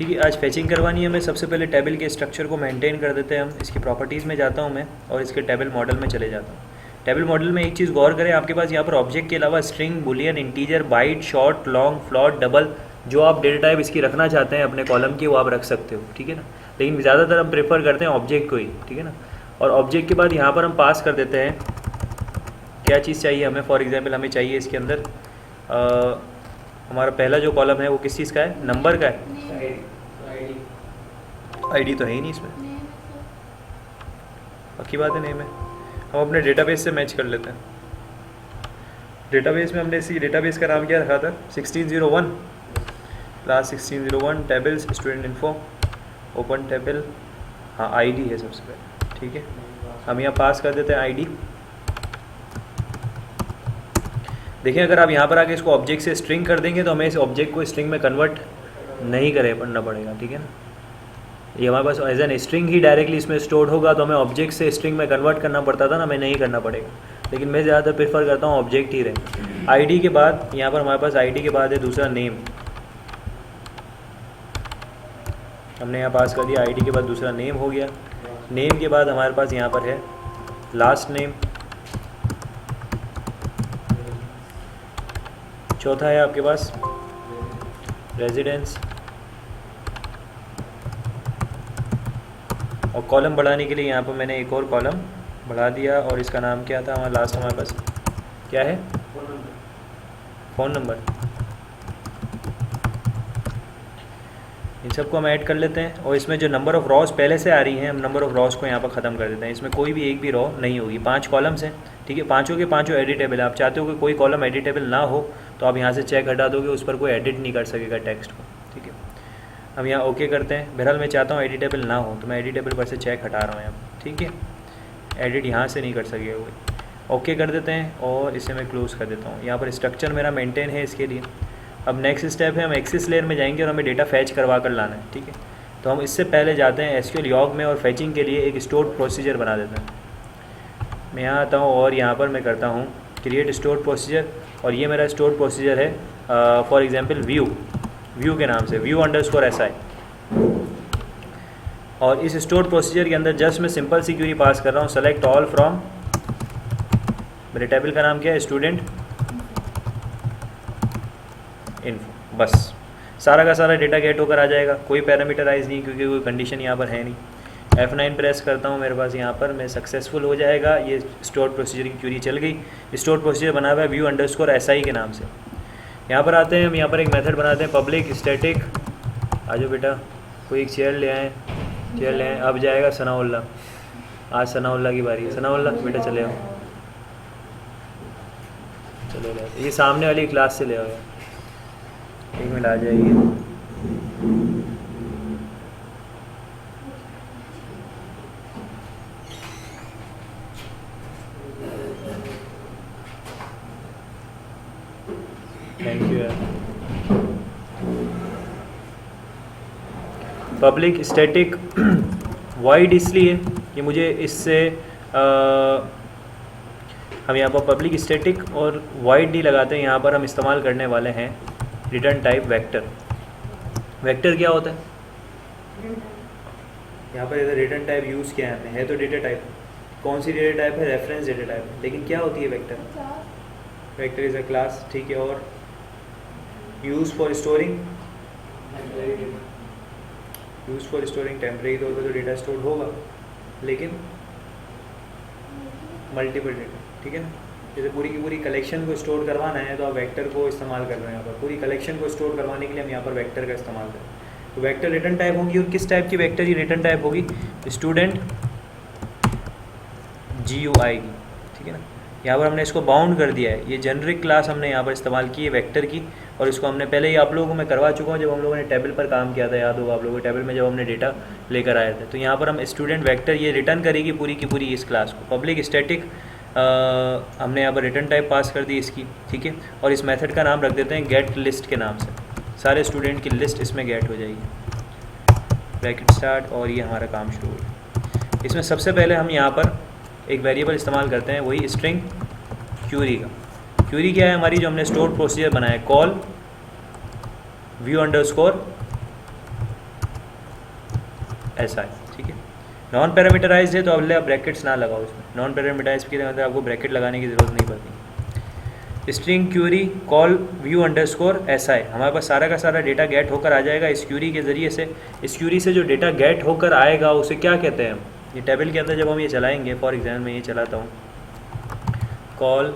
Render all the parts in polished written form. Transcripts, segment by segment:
ठीक है। आज फैचिंग करवानी है हमें। सबसे पहले टेबल के स्ट्रक्चर को मेंटेन कर देते हैं हम। इसकी प्रॉपर्टीज़ में जाता हूँ मैं और इसके टेबल मॉडल में चले जाता हूँ। टेबल मॉडल में एक चीज़ गौर करें, आपके पास यहाँ पर ऑब्जेक्ट के अलावा string, boolean, integer, byte, short, long, float, double, जो आप डेटा टाइप इसकी रखना चाहते हैं अपने कॉलम की वो आप रख सकते हो, ठीक है ना। लेकिन ज़्यादातर हम प्रेफर करते हैं ऑब्जेक्ट को ही, ठीक है ना। और ऑब्जेक्ट के बाद यहाँ पर हम पास कर देते हैं क्या चीज़ चाहिए हमें। फॉर एग्जांपल हमें चाहिए इसके अंदर हमारा पहला जो कॉलम है वो किस चीज़ का है, नंबर का है। आईडी तो है ही नहीं इसमें, पक्की बात है, नेम है। हम अपने डेटाबेस से मैच कर लेते हैं। डेटाबेस में हमने इसी डेटाबेस का नाम क्या रखा था, 1601, class 1601, tables, student info, open table. हाँ, आईडी है सबसे पहले, ठीक है। हम यहाँ पास कर देते हैं आईडी। देखिए अगर आप यहाँ पर आके इसको ऑब्जेक्ट से स्ट्रिंग कर देंगे तो हमें इस ऑब्जेक्ट को स्ट्रिंग में कन्वर्ट नहीं करना पड़ेगा, ठीक है ना। ये हमारे पास एज एन स्ट्रिंग ही डायरेक्टली इसमें स्टोर होगा, तो हमें ऑब्जेक्ट से स्ट्रिंग में कन्वर्ट करना पड़ता था ना, हमें नहीं करना पड़ेगा। लेकिन मैं ज़्यादातर प्रेफर करता हूँ ऑब्जेक्ट ही रहे। आईडी के बाद यहाँ पर हमारे पास आईडी के बाद है दूसरा नेम। हमने यहाँ पास कर दिया, आईडी के बाद दूसरा नेम हो गया। नेम के बाद हमारे पास यहाँ पर है लास्ट नेम। चौथा है आपके पास रेजिडेंस। और कॉलम बढ़ाने के लिए यहाँ पर मैंने एक और कॉलम बढ़ा दिया और इसका नाम क्या था हमारा, लास्ट हमारे पास क्या है, फ़ोन नंबर। इन सबको हम ऐड कर लेते हैं और इसमें जो नंबर ऑफ़ रॉस पहले से आ रही हैं हम नंबर ऑफ़ रॉस को यहाँ पर ख़त्म कर देते हैं। इसमें कोई भी एक भी रॉ नहीं होगी, 5 कॉलम्स हैं, ठीक है। पाँचों के पाँचों एडिटेबल है। आप चाहते हो कि कोई कॉलम एडिटेबल ना हो तो आप यहाँ से चेक हटा दोगे, उस पर कोई एडिट नहीं कर सकेगा टेक्स्ट को, ठीक है। हम यहाँ ओके करते हैं। बहरहाल मैं चाहता हूँ एडिटेबल ना हो तो मैं एडिटेबल पर से चेक हटा रहा हूँ यहाँ, ठीक है। एडिट यहाँ से नहीं कर सकेगा कोई। ओके कर देते हैं और इसे मैं क्लोज़ कर देता हूँ। यहाँ पर स्ट्रक्चर मेरा मेंटेन है इसके लिए। अब नेक्स्ट स्टेप है हम एक्सेस लेयर में जाएंगे और हमें डेटा फैच करवा कर लाना है, ठीक है। तो हम इससे पहले जाते हैं एसक्यूएल यॉग में और फैचिंग के लिए एक स्टोर प्रोसीजर बना देते हैं। मैं यहाँ आता हूँ और यहाँ पर मैं करता हूँ क्रिएट स्टोर प्रोसीजर और ये मेरा स्टोर प्रोसीजर है फॉर एग्जांपल व्यू के नाम से, व्यू_si। और इस स्टोर प्रोसीजर के अंदर जस्ट मैं सिंपल सी क्वेरी पास कर रहा हूँ, सेलेक्ट ऑल फ्रॉम, मेरे टेबल का नाम क्या है, स्टूडेंट इन्फो। बस सारा का सारा डेटा गेट होकर आ जाएगा, कोई पैरामीटराइज नहीं क्योंकि कोई कंडीशन यहाँ पर है नहीं। F9 प्रेस करता हूँ, मेरे पास यहाँ पर मैं सक्सेसफुल हो जाएगा। ये स्टोर प्रोसीजर की क्वेरी चल गई। स्टोर प्रोसीजर बना हुआ है व्यू_si के नाम से। यहाँ पर आते हैं हम, यहाँ पर एक मेथड बनाते हैं पब्लिक स्टैटिक। आ जाओ बेटा, कोई एक चेयर ले आए, चेयर ले आए। अब जाएगा सनाउल्ला, आज सनाउल्ला की बारी है। सनाउल्ला बेटा चले आओ, चलो ले, ये सामने वाली क्लास से ले आओ यार, 1 मिनट आ जाएगी। थैंक यू यार। पब्लिक स्टैटिक वाइड इसलिए कि मुझे इससे हम यहाँ पर पब्लिक स्टैटिक और वाइड नहीं लगाते हैं। यहाँ पर हम इस्तेमाल करने वाले हैं रिटर्न टाइप वेक्टर। वेक्टर क्या होता है, यहाँ पर इधर रिटर्न टाइप यूज़ किया है तो डेटा टाइप। कौन सी डेटा टाइप है, रेफरेंस डेटा टाइप। लेकिन क्या होती है vector, vector is a class, ठीक है। और यूज़ फॉर स्टोरिंग टेम्परेरी तौर पर तो डेटा स्टोर होगा, लेकिन मल्टीपल डेटा, ठीक है ना। जैसे पूरी की पूरी कलेक्शन को स्टोर करवाना है तो आप वेक्टर को इस्तेमाल कर रहे हैं। यहाँ पर पूरी कलेक्शन को स्टोर करवाने के लिए हम यहाँ पर वेक्टर का इस्तेमाल करें। तो वेक्टर रिटर्न टाइप होगी। और किस टाइप की वेक्टर की रिटर्न टाइप होगी, स्टूडेंट GUI की, ठीक है ना। यहाँ पर हमने इसको बाउंड कर दिया है। ये जेनरिक क्लास हमने यहाँ पर इस्तेमाल की है वेक्टर की, और इसको हमने पहले ही आप लोगों को मैं करवा चुका हूँ जब हम लोगों ने टेबल पर काम किया था, याद होगा आप लोगों को, टेबल में जब हमने डेटा लेकर आए थे। तो यहाँ पर हम स्टूडेंट वेक्टर ये रिटर्न करेगी पूरी की पूरी इस क्लास को। पब्लिक स्टैटिक हमने यहाँ पर रिटर्न टाइप पास कर दी इसकी, ठीक है। और इस मेथड का नाम रख देते हैं गेट लिस्ट के नाम से। सारे स्टूडेंट की लिस्ट इसमें गेट हो जाएगी, ब्रैकेट स्टार्ट, और ये हमारा काम शुरू हो गया। इसमें सबसे पहले हम यहाँ पर एक वेरिएबल इस्तेमाल करते हैं, वही स्ट्रिंग क्यूरी का। क्यूरी क्या है हमारी, जो हमने स्टोर प्रोसीजर बनाया, कॉल व्यू_si SI, ठीक है। नॉन पैरामीटराइज्ड है तो अब आप ब्रैकेट्स ना लगाओ इसमें, नॉन पैरामीटराइज के अंदर आपको ब्रैकेट लगाने की ज़रूरत नहीं पड़ती। String query call view underscore SI, हमारे पास सारा का सारा डेटा गेट होकर आ जाएगा इस क्यूरी के ज़रिए से। इस क्यूरी से जो डेटा गेट होकर आएगा उसे क्या कहते हैं हम, ये टेबल के अंदर जब हम ये चलाएंगे, फॉर एग्जाम्पल मैं ये चलाता हूँ कॉल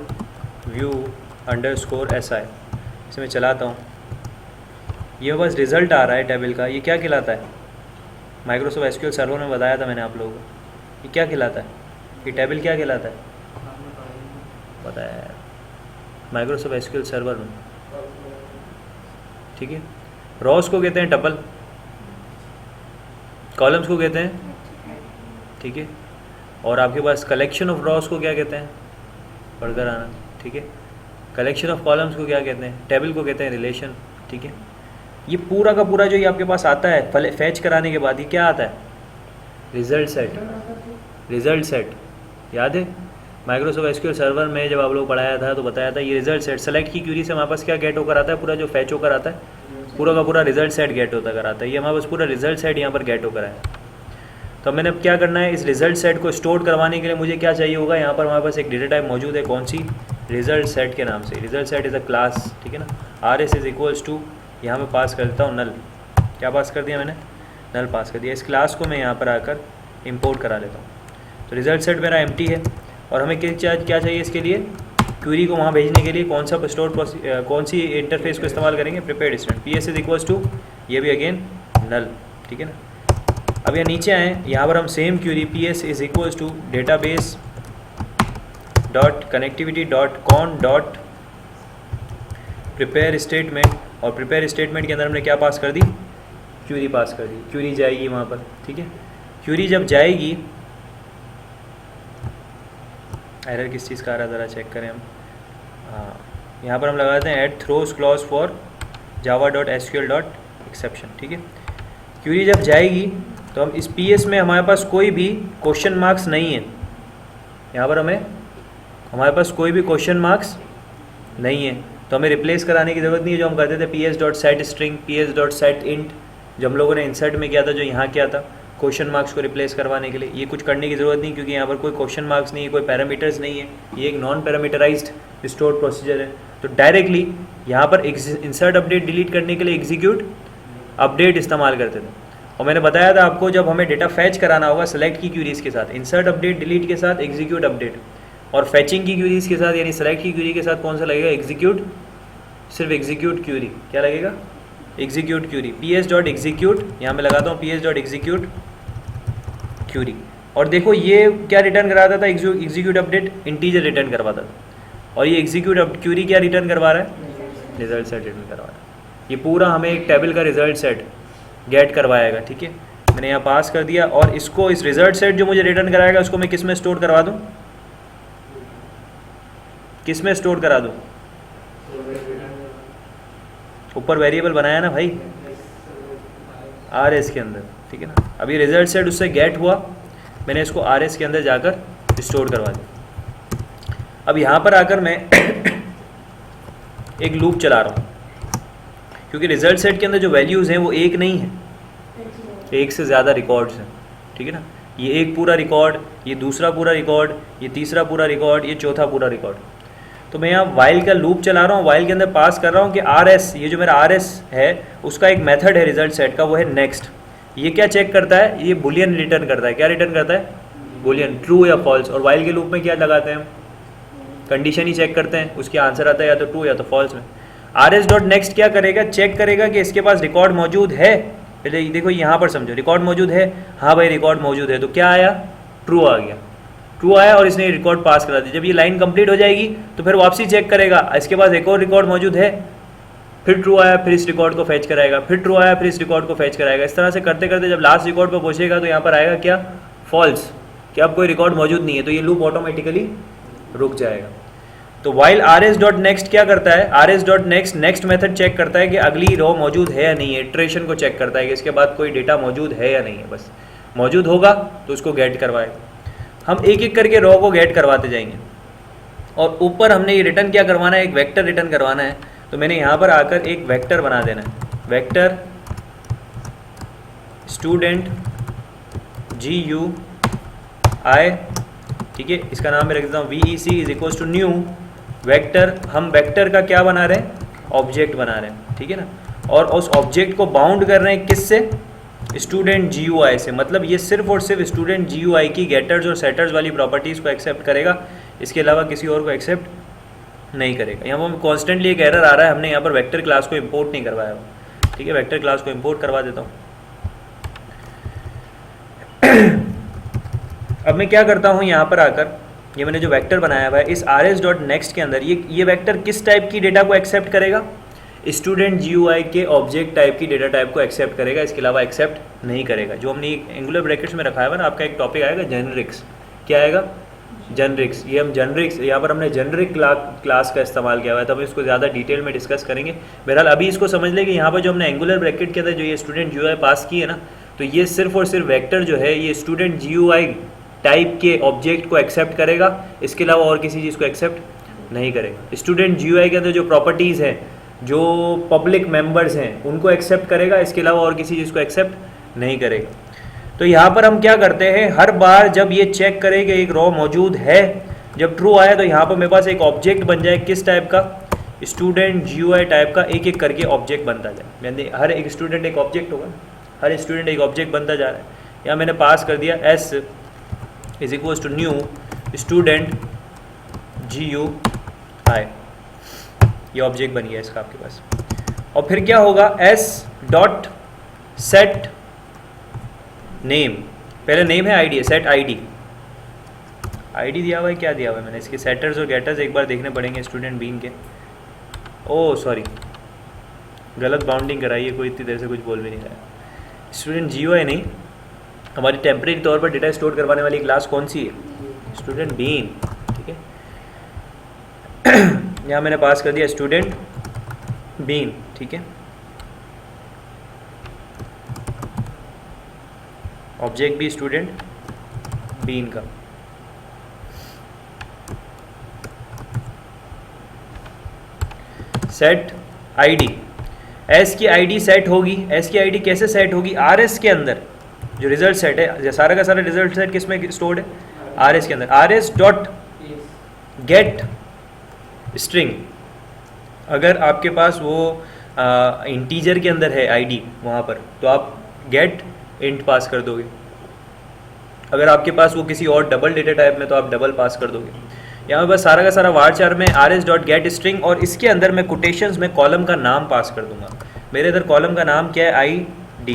व्यू अंडरस्कोर SI, इसे मैं चलाता हूँ, ये बस रिज़ल्ट आ रहा है टेबल का, ये क्या कहलाता है, माइक्रोसॉफ्ट एसक्यूएल सर्वर में बताया था मैंने आप लोगों को, ये क्या कहलाता है, ये टेबल क्या कहलाता है, बताया है माइक्रोसॉफ्ट एसक्यूएल सर्वर में, ठीक है। रॉस को कहते हैं टपल, कॉलम्स को कहते हैं, ठीक है, और आपके पास कलेक्शन ऑफ रॉस को क्या कहते हैं, पढ़कर आना, ठीक है। कलेक्शन ऑफ कॉलम्स को क्या कहते हैं, टेबल को कहते हैं रिलेशन, ठीक है। ये पूरा का पूरा जो ये आपके पास आता है फैच कराने के बाद ये क्या आता है, रिजल्ट सेट, रिजल्ट सेट, याद है माइक्रोसॉफ्ट एसक्यूएल सर्वर में जब आप लोग पढ़ाया था तो बताया था ये रिजल्ट सेट, सेलेक्ट की क्यूरी से हमारे पास क्या गेट होकर आता है, पूरा जो फैच होकर आता है पूरा का पूरा रिजल्ट सेट गेट होकर आता है, ये हमारे पास पूरा रिजल्ट सेट यहाँ पर गेट होकर आया। तो मैंने अब क्या करना है, इस रिजल्ट सेट को स्टोर करवाने के लिए मुझे क्या चाहिए होगा, यहाँ पर हमारे पास एक डेटा टाइप मौजूद है, कौन सी, रिजल्ट सेट के नाम से। Result set is a class, ठीक है ना। RS इज इक्वल्स टू, यहाँ मैं पास कर देता हूँ नल, क्या पास कर दिया मैंने, नल पास कर दिया। इस क्लास को मैं यहाँ पर आकर इंपोर्ट करा लेता हूँ। तो रिजल्ट सेट मेरा एम्प्टी है और हमें क्या चाहिए इसके लिए, क्यूरी को वहाँ भेजने के लिए कौन सा कौन सी इंटरफेस को इस्तेमाल करेंगे, prepared student. PS is equals to, ये भी अगेन नल, ठीक है ना। अब यहाँ नीचे आएँ, यहाँ पर हम same query PS is equals to database dot connectivity dot con dot prepare statement, और प्रिपेयर स्टेटमेंट के अंदर हमने क्या पास कर दी, क्यूरी पास कर दी। क्यूरी जाएगी वहाँ पर, ठीक है। क्यूरी जब जाएगी, एरर किस चीज़ का आ रहा है ज़रा चेक करें हम, हाँ यहाँ पर हम लगाते हैं add throws clause for Java dot SQL dot exception, ठीक है। क्यूरी जब जाएगी तो हम इस PS में हमारे पास कोई भी क्वेश्चन मार्क्स नहीं है, यहाँ पर हमारे पास कोई भी क्वेश्चन मार्क्स नहीं है, तो हमें रिप्लेस कराने की ज़रूरत नहीं है। जो हम करते थे PS dot set string, PS dot set int, जो हम लोगों ने इंसर्ट में किया था, जो यहाँ किया था क्वेश्चन मार्क्स को रिप्लेस करवाने के लिए, ये कुछ करने की ज़रूरत नहीं, क्योंकि यहाँ पर कोई क्वेश्चन मार्क्स नहीं है, कोई पैरामीटर्स नहीं है, ये एक नॉन पैरामीटराइज्ड स्टोर प्रोसीजर है। तो डायरेक्टली यहाँ पर इंसर्ट अपडेट डिलीट करने के लिए एग्जीक्यूट अपडेट इस्तेमाल करते थे। और मैंने बताया था आपको, जब हमें डेटा फैच कराना होगा सेलेक्ट की क्यूरीज़ के साथ, इंसर्ट अपडेट डिलीट के साथ एग्जीक्यूट अपडेट, और फैचिंग की क्यूरीज़ के साथ यानी सेलेक्ट की क्यूरी के साथ कौन सा लगेगा, एग्जीक्यूट, सिर्फ एग्जीक्यूट क्यूरी, क्या लगेगा, execute query. PS dot execute, यहाँ मैं लगाता हूँ PS डॉट एग्जीक्यूट क्यूरी, और देखो ये क्या रिटर्न कराता था, एग्जीक्यूट अपडेट इंटीजर रिटर्न करवाता था, और ये एग्जीक्यूट क्यूरी क्या रिटर्न करवा रहा है, रिजल्ट सेट रिटर्न करवा रहा है। ये पूरा हमें एक टेबल का रिजल्ट सेट गेट करवाएगा, ठीक है। मैंने यहाँ पास कर दिया, और इसको, इस रिजल्ट सेट जो मुझे रिटर्न कराएगा उसको मैं किस में स्टोर करवा दूँ, किस में स्टोर करा दूँ, ऊपर वेरिएबल बनाया ना भाई, RS के अंदर, ठीक है ना। अभी रिजल्ट सेट उससे गेट हुआ, मैंने इसको RS के अंदर जाकर स्टोर करवा दिया। अब यहाँ पर आकर मैं एक लूप चला रहा हूँ, क्योंकि रिजल्ट सेट के अंदर जो वैल्यूज़ हैं वो एक नहीं है, एक से ज़्यादा रिकॉर्ड्स हैं, ठीक है ना। ये एक पूरा रिकॉर्ड, ये दूसरा पूरा रिकॉर्ड, ये तीसरा पूरा रिकॉर्ड, ये चौथा पूरा रिकॉर्ड। तो मैं यहाँ वाइल का लूप चला रहा हूँ, वाइल के अंदर पास कर रहा हूँ कि RS, ये जो मेरा RS है उसका एक मेथड है रिजल्ट सेट का, वो है नेक्स्ट। ये क्या चेक करता है, ये बुलियन रिटर्न करता है, क्या रिटर्न करता है, बुलियन, ट्रू या फॉल्स। और वाइल के लूप में क्या लगाते हैं हम, कंडीशन ही चेक करते हैं, उसके आंसर आता है या तो ट्रू या तो फॉल्स में। RS डॉट नेक्स्ट क्या करेगा, चेक करेगा कि इसके पास रिकॉर्ड मौजूद है। पहले देखो यहाँ पर समझो, रिकॉर्ड मौजूद है, हाँ भाई रिकॉर्ड मौजूद है, तो क्या आया, ट्रू आ गया, ट्रू आया, और इसने रिकॉर्ड पास करा दिया। जब ये लाइन कंप्लीट हो जाएगी तो फिर वापसी चेक करेगा, इसके पास एक और रिकॉर्ड मौजूद है, फिर ट्रू आया, फिर इस रिकॉर्ड को फैच कराएगा, फिर ट्रू आया, फिर इस रिकॉर्ड को फैच कराएगा। इस तरह से करते करते जब लास्ट रिकॉर्ड पर पहुँचेगा तो यहाँ पर आएगा क्या, फॉल्स, कि अब कोई रिकॉर्ड मौजूद नहीं है, तो ये लूप ऑटोमेटिकली रुक जाएगा। तो वाइल RS डॉट नेक्स्ट क्या करता है, RS dot next method check करता है कि अगली रो मौजूद है या नहीं है, इटरेशन को चेक करता है कि इसके बाद कोई डेटा मौजूद है या नहीं है। बस मौजूद होगा तो उसको गेट करवाएगा। हम एक एक करके रो को गेट करवाते जाएंगे, और ऊपर हमने ये रिटर्न क्या करवाना है, एक वेक्टर रिटर्न करवाना है। तो मैंने यहाँ पर आकर एक वेक्टर बना देना है, वेक्टर स्टूडेंट GUI, ठीक है, इसका नाम मैं रख देता हूँ VEC is equals to new vector. हम वेक्टर का क्या बना रहे हैं, ऑब्जेक्ट बना रहे हैं, ठीक है ना, और उस ऑब्जेक्ट को बाउंड कर रहे हैं किससे, स्टूडेंट GUI से। मतलब ये सिर्फ और सिर्फ स्टूडेंट GUI की गेटर्स और सेटर्स वाली प्रॉपर्टीज़ को एक्सेप्ट करेगा, इसके अलावा किसी और को एक्सेप्ट नहीं करेगा। यहाँ पर कॉन्स्टेंटली एक एरर आ रहा है, हमने यहाँ पर वेक्टर क्लास को इम्पोर्ट नहीं करवाया हुआ, ठीक है, वेक्टर क्लास को इम्पोर्ट करवा देता हूँ। अब मैं क्या करता हूँ, यहाँ पर आकर ये मैंने जो वेक्टर बनाया हुआ है इस rs.next के अंदर ये वेक्टर किस टाइप की डेटा को एक्सेप्ट करेगा, स्टूडेंट GUI के ऑब्जेक्ट टाइप की डेटा टाइप को एक्सेप्ट करेगा, इसके अलावा एक्सेप्ट नहीं करेगा। जो हमने एंगुलर ब्रैकेट्स में रखा है ना, आपका एक टॉपिक आएगा जेनरिक्स, क्या आएगा, जेनरिक्स। ये हम जेनरिक्स, यहाँ पर हमने जेनरिक क्लास का इस्तेमाल किया हुआ है, तो हम इसको ज़्यादा डिटेल में डिस्कस करेंगे। बहरहाल अभी इसको समझ लें कि यहाँ पर जो हमने एंगुलर ब्रैकेट के अंदर जो ये स्टूडेंट GUI पास की है ना, तो ये सिर्फ और सिर्फ वेक्टर जो है ये स्टूडेंट GUI टाइप के ऑब्जेक्ट को एक्सेप्ट करेगा, इसके अलावा और किसी चीज़ को एक्सेप्ट नहीं करेगा। स्टूडेंट GUI के अंदर जो प्रॉपर्टीज़ हैं, जो पब्लिक मेंबर्स हैं, उनको एक्सेप्ट करेगा, इसके अलावा और किसी चीज़ को एक्सेप्ट नहीं करेगा। तो यहाँ पर हम क्या करते हैं, हर बार जब ये चेक करें कि एक रॉ मौजूद है, जब ट्रू आया तो यहाँ पर मेरे पास एक ऑब्जेक्ट बन जाए, किस टाइप का, स्टूडेंट GUI टाइप का, एक एक करके ऑब्जेक्ट बनता जाए। यानी हर एक स्टूडेंट एक ऑब्जेक्ट होगा, हर स्टूडेंट एक ऑब्जेक्ट बनता जा रहा है। यहाँ मैंने पास कर दिया S is equals to new student GUI, ये ऑब्जेक्ट बन गया इसका आपके पास। और फिर क्या होगा, S.set नेम, पहले नेम है, आईडी है, सेट आईडी दिया हुआ है, क्या दिया हुआ है मैंने, इसके सेटर्स और गेटर्स एक बार देखने पड़ेंगे स्टूडेंट बीन के। ओह सॉरी, गलत बाउंडिंग कराई है, कोई इतनी देर से कुछ बोल भी नहीं रहा है। स्टूडेंट GUI नहीं, हमारी टेम्परेरी तौर पर डेटा स्टोर करवाने वाली क्लास कौन सी है, स्टूडेंट बीन, ठीक है। यहाँ मैंने पास कर दिया स्टूडेंट बीन, ठीक है, ऑब्जेक्ट भी स्टूडेंट बीन का। सेट आईडी, एस की आईडी सेट होगी, एस की आईडी कैसे सेट होगी, RS के अंदर जो रिजल्ट सेट है, सारा का सारा रिजल्ट सेट किस में स्टोर्ड है, RS के अंदर। rs.get स्ट्रिंग, अगर आपके पास वो इंटीजर के अंदर है आईडी वहाँ पर, तो आप गेट इंट पास कर दोगे। अगर आपके पास वो किसी और डबल डेटा टाइप में, तो आप डबल पास कर दोगे। यहाँ बस सारा का सारा varchar में rs.get स्ट्रिंग, और इसके अंदर मैं कोटेशंस में कॉलम का नाम पास कर दूंगा। मेरे इधर कॉलम का नाम क्या है, ID,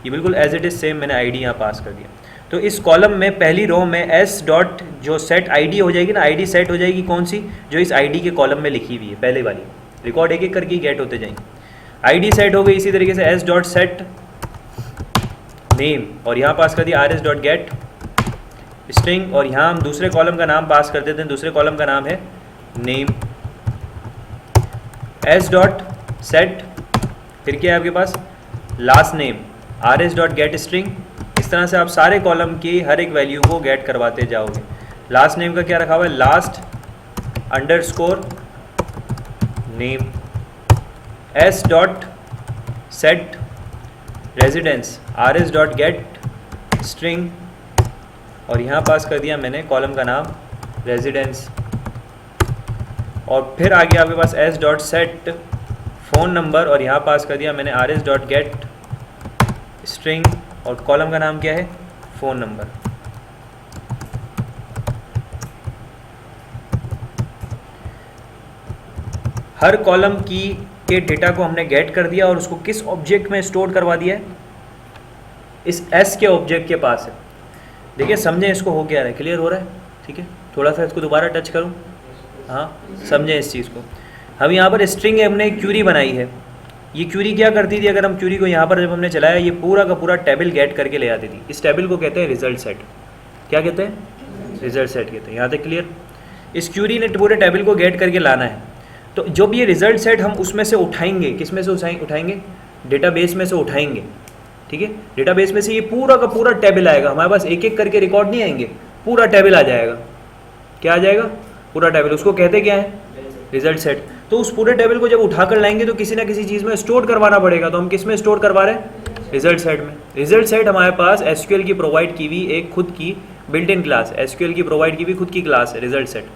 ये बिल्कुल एज इट इज़ सेम मैंने ID यहाँ पास कर दिया। तो इस कॉलम में पहली रो में S डॉट जो सेट ID हो जाएगी ना, ID सेट हो जाएगी कौन सी, जो इस ID के कॉलम में लिखी हुई है पहले वाली, रिकॉर्ड एक एक करके गेट होते जाएंगे। ID सेट हो गई, इसी तरीके से S डॉट सेट नेम, और यहाँ पास कर दिया rs डॉट गेट स्ट्रिंग, और यहाँ हम दूसरे कॉलम का नाम पास कर देते हैं, दूसरे कॉलम का नाम है नेम। S डॉट सेट, फिर क्या है आपके पास, last name, rs dot get string. इस तरह से आप सारे कॉलम की हर एक वैल्यू को गेट करवाते जाओगे। लास्ट नेम का क्या रखा हुआ है, last underscore name. S dot set residence, rs dot get string, और यहाँ पास कर दिया मैंने कॉलम का नाम रेजिडेंस। और फिर आगे आपके पास S dot set phone number, और यहाँ पास कर दिया मैंने rs डॉट गेट स्ट्रिंग, और कॉलम का नाम क्या है, फ़ोन नंबर। हर कॉलम की के डेटा को हमने गेट कर दिया, और उसको किस ऑब्जेक्ट में स्टोर करवा दिया है, इस S के ऑब्जेक्ट के पास है। देखिए समझें इसको, हो क्या रहा है, क्लियर हो रहा है, ठीक है। थोड़ा सा इसको दोबारा टच करूं, हाँ समझें इस चीज़ को। हम यहाँ पर स्ट्रिंग हमने एक क्यूरी बनाई है, ये क्यूरी क्या करती थी, अगर हम क्यूरी को यहाँ पर जब हमने चलाया, ये पूरा का पूरा टेबल गेट करके ले आती थी। इस टेबल को कहते हैं रिजल्ट सेट। क्या कहते हैं, रिजल्ट सेट कहते हैं। यहाँ तक क्लियर। इस क्यूरी ने पूरे टेबल को गेट करके लाना है, तो जब ये रिजल्ट सेट हम उसमें से उठाएंगे, किस में से उठाएंगे, डेटाबेस में से उठाएंगे, ठीक है। डेटाबेस में से ये पूरा का पूरा टेबल आएगा, हमारे पास एक एक करके रिकॉर्ड नहीं आएंगे, पूरा टेबल आ जाएगा। क्या आ जाएगा, पूरा टेबल। उसको कहते क्या है, रिजल्ट सेट। तो उस पूरे टेबल को जब उठा कर लाएंगे तो किसी ना किसी चीज़ में स्टोर करवाना पड़ेगा। तो हम किस में स्टोर करवा रहे हैं, रिजल्ट सेट में। रिजल्ट सेट हमारे पास एसक्यूएल की प्रोवाइड की हुई एक खुद की बिल्ट इन क्लास, एसक्यूएल की प्रोवाइड की हुई खुद की क्लास है रिजल्ट सेट।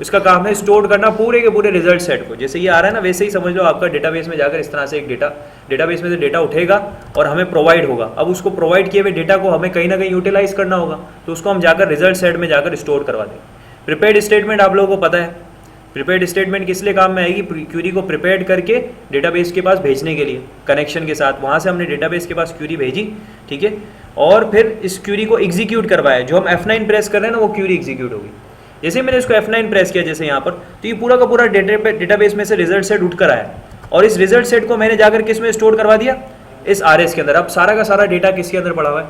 इसका काम है स्टोर करना पूरे के पूरे रिजल्ट सेट को। जैसे ये आ रहा है ना, वैसे ही समझ लो आपका डेटाबेस में जाकर इस तरह से एक डेटाबेस में से डेटा उठेगा और हमें प्रोवाइड होगा। अब उसको प्रोवाइड किए हुए डेटा को हमें कहीं ना कहीं यूटिलाइज करना होगा, तो उसको हम जाकर रिजल्ट सेट में जाकर स्टोर करवा देंगे। प्रिपेयर्ड स्टेटमेंट आप लोगों को पता है, प्रिपेयर्ड स्टेटमेंट किस लिए काम में आएगी? क्यूरी को प्रिपेयर्ड करके डेटाबेस के पास भेजने के लिए, कनेक्शन के साथ वहाँ से हमने डेटाबेस के पास क्यूरी भेजी, ठीक है, और फिर इस क्यूरी को एग्जीक्यूट करवाया। जो हम F9 प्रेस कर रहे हैं ना, वो क्यूरी एग्जीक्यूट होगी। जैसे मैंने इसको F9 प्रेस किया जैसे यहाँ पर, तो ये पूरा का पूरा डेटाबेस में से रिजल्ट सेट उठ कर आया, और इस रिजल्ट सेट को मैंने जाकर किस में स्टोर करवा दिया? इस RS के अंदर। अब सारा का सारा डेटा किसके अंदर पड़ा हुआ है?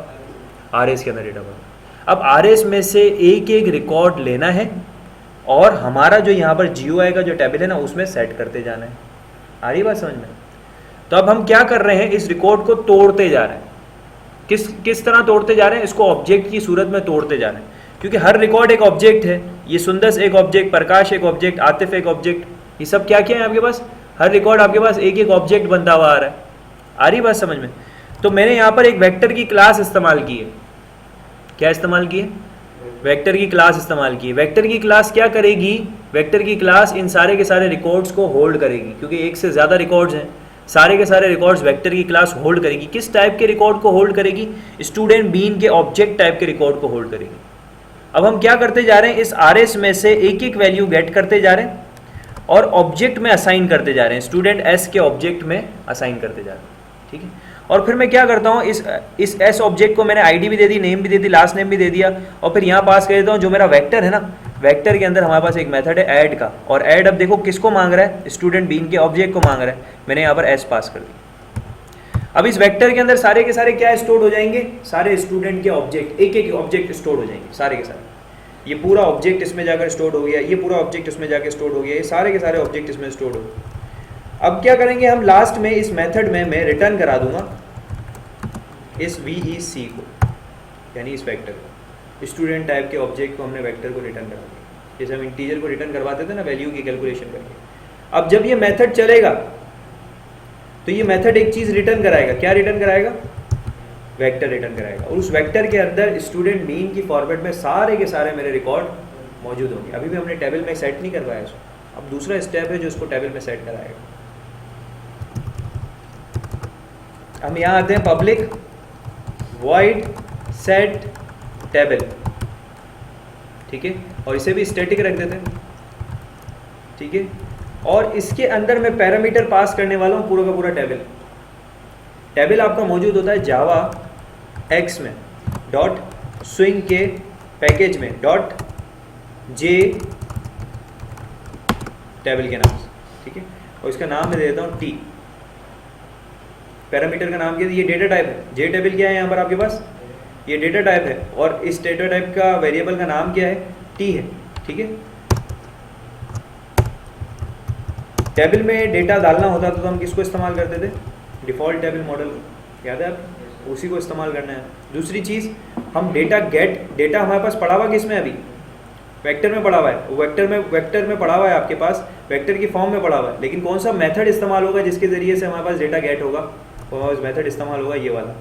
RS के अंदर डेटा पड़ा। अब RS में से एक एक रिकॉर्ड लेना है और हमारा जो यहाँ पर GUI का जो टेबल है ना, उसमें सेट करते जाना है। आ रही बात समझ में? तो अब हम क्या कर रहे हैं, इस रिकॉर्ड को तोड़ते जा रहे हैं। किस तरह तोड़ते जा रहे हैं? इसको ऑब्जेक्ट की सूरत में तोड़ते जा रहे हैं, क्योंकि हर रिकॉर्ड एक ऑब्जेक्ट है। ये सुंदस एक ऑब्जेक्ट, प्रकाश एक ऑब्जेक्ट, आतिफ एक ऑब्जेक्ट, ये सब क्या क्या है आपके पास? हर रिकॉर्ड आपके पास एक एक ऑब्जेक्ट बनता हुआ आ रहा है। आ रही बात समझ में? तो मैंने यहाँ पर एक वेक्टर की क्लास इस्तेमाल की है। क्या इस्तेमाल की है? वेक्टर की क्लास इस्तेमाल की है। वेक्टर की क्लास क्या करेगी? वेक्टर की क्लास इन सारे के सारे रिकॉर्ड्स को होल्ड करेगी, क्योंकि एक से ज़्यादा रिकॉर्ड्स हैं। सारे के सारे रिकॉर्ड्स वेक्टर की क्लास होल्ड करेगी। किस टाइप के रिकॉर्ड को होल्ड करेगी? स्टूडेंट बीन के ऑब्जेक्ट टाइप के रिकॉर्ड को होल्ड करेगी। अब हम क्या करते जा रहे हैं, इस RS में से एक एक वैल्यू गेट करते जा रहे हैं और ऑब्जेक्ट में असाइन करते जा रहे हैं, स्टूडेंट S के ऑब्जेक्ट में असाइन करते जा रहे हैं, ठीक है। और फिर मैं क्या करता हूँ, इस S ऑब्जेक्ट को मैंने ID भी दे दी, नेम भी दे दी, लास्ट नेम भी दे दिया, और फिर यहाँ पास कर देता हूँ जो मेरा वेक्टर है ना, वेक्टर के अंदर हमारे पास एक मेथड है ऐड का, और ऐड अब देखो किसको मांग रहा है? स्टूडेंट बीन के ऑब्जेक्ट को मांग रहा है। मैंने यहाँ पर S पास कर दी। अब इस वेक्टर के अंदर सारे के सारे क्या स्टोर हो जाएंगे? सारे स्टूडेंट के ऑब्जेक्ट, एक एक ऑब्जेक्ट स्टोर हो जाएंगे, सारे के सारे। ये पूरा ऑब्जेक्ट इसमें जाकर स्टोर हो गया, ये पूरा ऑब्जेक्ट इसमें जाकर स्टोर हो गया, ये सारे के सारे ऑब्जेक्ट इसमें स्टोर हो गए। अब क्या करेंगे हम? लास्ट में इस मेथड में मैं रिटर्न करा दूंगा इस VEC को, यानी इस वेक्टर को, स्टूडेंट टाइप के ऑब्जेक्ट को हमने वेक्टर को रिटर्न करा दिया, जैसे हम इंटीजर को रिटर्न करवाते थे ना वैल्यू की कैलकुलेशन करके। अब जब ये मेथड चलेगा तो ये मेथड एक चीज़ रिटर्न कराएगा। क्या रिटर्न कराएगा? वेक्टर रिटर्न कराएगा, और उस वेक्टर के अंदर स्टूडेंट बीन की फॉर्मेट में सारे के सारे मेरे रिकॉर्ड मौजूद होंगे। अभी भी हमने टेबल में सेट नहीं करवाया इसको, अब दूसरा स्टेप है जो इसको टेबल में सेट कराएगा। हम यहाँ आते हैं पब्लिक वॉइड सेट टेबल, ठीक है, और इसे भी स्टैटिक रख देते हैं, ठीक है। और इसके अंदर मैं पैरामीटर पास करने वाला हूँ पूरा का पूरा टेबल। टेबल आपका मौजूद होता है जावा एक्स में, डॉट स्विंग के पैकेज में, डॉट जे टेबल के नाम से, ठीक है। और इसका नाम मैं दे देता हूँ टी। पैरामीटर का नाम क्या है? ये डेटा टाइप है। जे टेबल क्या है यहाँ पर आपके पास? ये डेटा टाइप है, और इस डेटा टाइप का वेरिएबल का नाम क्या है? टी है, ठीक है। टेबल में डेटा डालना होता तो हम किसको इस्तेमाल करते थे? डिफ़ॉल्ट टेबल मॉडल, याद है आप? उसी को इस्तेमाल करना है। दूसरी चीज़, हम डेटा हमारे पास पड़ा हुआ किस में? अभी वेक्टर में पड़ा हुआ है। वेक्टर में पड़ा हुआ है आपके पास, वेक्टर की फॉर्म में पड़ा हुआ है, लेकिन कौन सा मेथड इस्तेमाल होगा जिसके ज़रिए से हमारे पास डेटा गेट होगा? और मेथड इस्तेमाल होगा ये वाला।